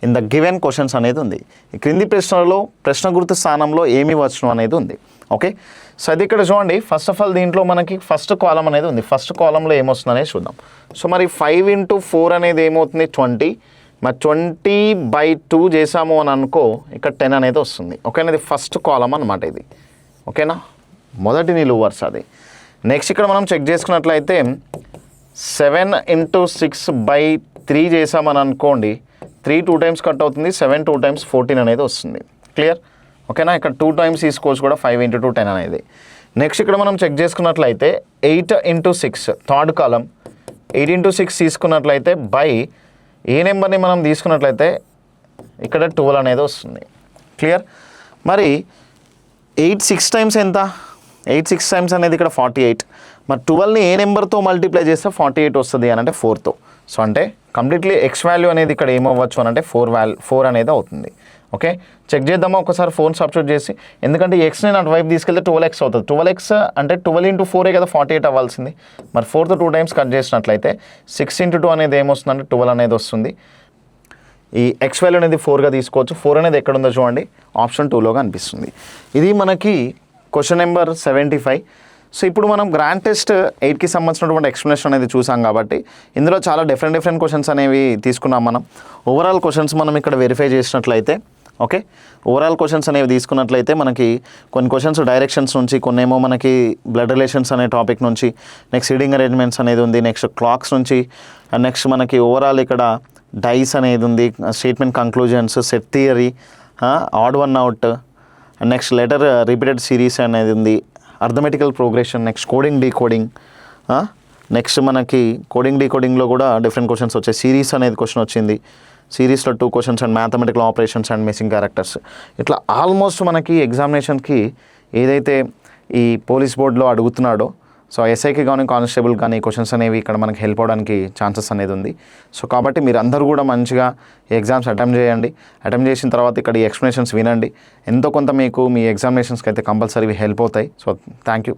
in the given questions అనేది ఉంది. ఈ క్రింది ప్రశ్నలలో ప్రశ్న గుర్తు స్థానంలో ఏమి వచ్చును అనేది ఉంది. ఓకే, సో అది ఇక్కడ చూడండి. ఫస్ట్ ఆఫ్ ఆల్ దీంట్లో మనకి ఫస్ట్ కాలం అనేది ఉంది. ఫస్ట్ కాలంలో ఏమొస్తుంది అనేది చూద్దాం. సో మరి 5 × 4 అనేది ఏమవుతుంది 20. మరి 20/2 చేసాము అని అనుకో, ఇక్కడ 10 అనేది వస్తుంది. ఓకేనా, ఇది ఫస్ట్ కాలం అనమాట ఇది. ఓకేనా, మొదటి నిలువు వరుస అది. నెక్స్ట్ ఇక్కడ మనం చెక్ చేసుకున్నట్లయితే 7 × 6/3 చేసామని అనుకోండి, 3 2 టైమ్స్ కట్ అవుతుంది. 7 2 టైమ్స్ 14 అనేది వస్తుంది. క్లియర్, ఓకేనా. ఇక్కడ 2 టైమ్స్ తీసుకోవచ్చు కూడా, 5 × 2 10 అనేది. నెక్స్ట్ ఇక్కడ మనం చెక్ చేసుకున్నట్లయితే 8 × 6 థర్డ్ కాలం, 8 × 6 తీసుకున్నట్లయితే బై ఏ నెంబర్ని మనం తీసుకున్నట్లయితే ఇక్కడ 12 అనేది వస్తుంది. క్లియర్, మరి 8 6 టైమ్స్ ఎంత, 8 6 టైమ్స్ అనేది ఇక్కడ 48. మరి 12ని ఏ నెంబర్తో మల్టిప్లై చేస్తే 48 వస్తుంది అని అంటే 4తో. సో అంటే కంప్లీట్లీ ఎక్స్ వాల్యూ అనేది ఇక్కడ ఏమవ్వచ్చు అని అంటే 4 అనేది అవుతుంది. ఓకే, చెక్ చేద్దామా ఒకసారి 4 సబ్స్టిట్యూట్ చేసి, ఎందుకంటే ఎక్స్ని నా వైపు తీసుకెళ్తే 12x అవుతుంది. 12x అంటే 12 × 4 కదా 48 అవ్వాల్సింది. మరి 4తో 2 టైమ్స్ కట్ చేసినట్లయితే 6 × 2 అనేది ఏమొస్తుందంటే 12 అనేది వస్తుంది. ఈ ఎక్స్ వాల్యూ అనేది 4గా తీసుకోవచ్చు. 4 అనేది ఎక్కడ ఉందో చూడండి, ఆప్షన్ 2లో కనిపిస్తుంది. ఇది మనకి క్వశ్చన్ నెంబర్ 75. సో ఇప్పుడు మనం గ్రాండ్ టెస్ట్ 8కి సంబంధించినటువంటి ఎక్స్ప్లెనేషన్ అనేది చూసాం కాబట్టి ఇందులో చాలా డిఫరెంట్ క్వశ్చన్స్ అనేవి తీసుకున్నాం మనం. ఓవరాల్ క్వశ్చన్స్ మనం ఇక్కడ వెరిఫై చేసినట్లయితే, ఓకే, ఓవరాల్ క్వశ్చన్స్ అనేవి తీసుకున్నట్లయితే మనకి కొన్ని క్వశ్చన్స్ డైరెక్షన్స్ నుంచి, కొన్ని ఏమో మనకి బ్లడ్ రిలేషన్స్ అనే టాపిక్ నుంచి, నెక్స్ట్ సీడింగ్ అరేంజ్మెంట్స్ అనేది ఉంది, నెక్స్ట్ క్లాక్స్ నుంచి, అండ్ నెక్స్ట్ మనకి ఓవరాల్ ఇక్కడ డైస్ అనేది ఉంది, statement conclusions, set theory, odd one out, and next letter repeated series అనేది ఉంది, arithmetical progression, next coding decoding, next మనకి కోడింగ్ డీకోడింగ్లో కూడా డిఫరెంట్ క్వశ్చన్స్ వచ్చాయి. సిరీస్ అనేది క్వశ్చన్ వచ్చింది, సిరీస్లో 2 questions and mathematical operations and missing characters. ఇట్లా ఆల్మోస్ట్ మనకి ఎగ్జామినేషన్కి ఏదైతే ఈ పోలీస్ బోర్డులో అడుగుతున్నాడో, సో ఎస్ఐకి కానీ కానిస్టేబుల్ కానీ క్వశ్చన్స్ అనేవి ఇక్కడ మనకి హెల్ప్ అవడానికి ఛాన్సెస్ అనేది ఉంది. సో కాబట్టి మీరు అందరూ కూడా మంచిగా ఎగ్జామ్స్ అటెంప్ట్ చేయండి. అటెంప్ట్ చేసిన తర్వాత ఇక్కడ ఈ ఎక్స్ప్లెనేషన్స్ వినండి. ఎంతో కొంత మీకు మీ ఎగ్జామినేషన్స్కి అయితే కంపల్సరీ హెల్ప్ అవుతాయి. So thank you.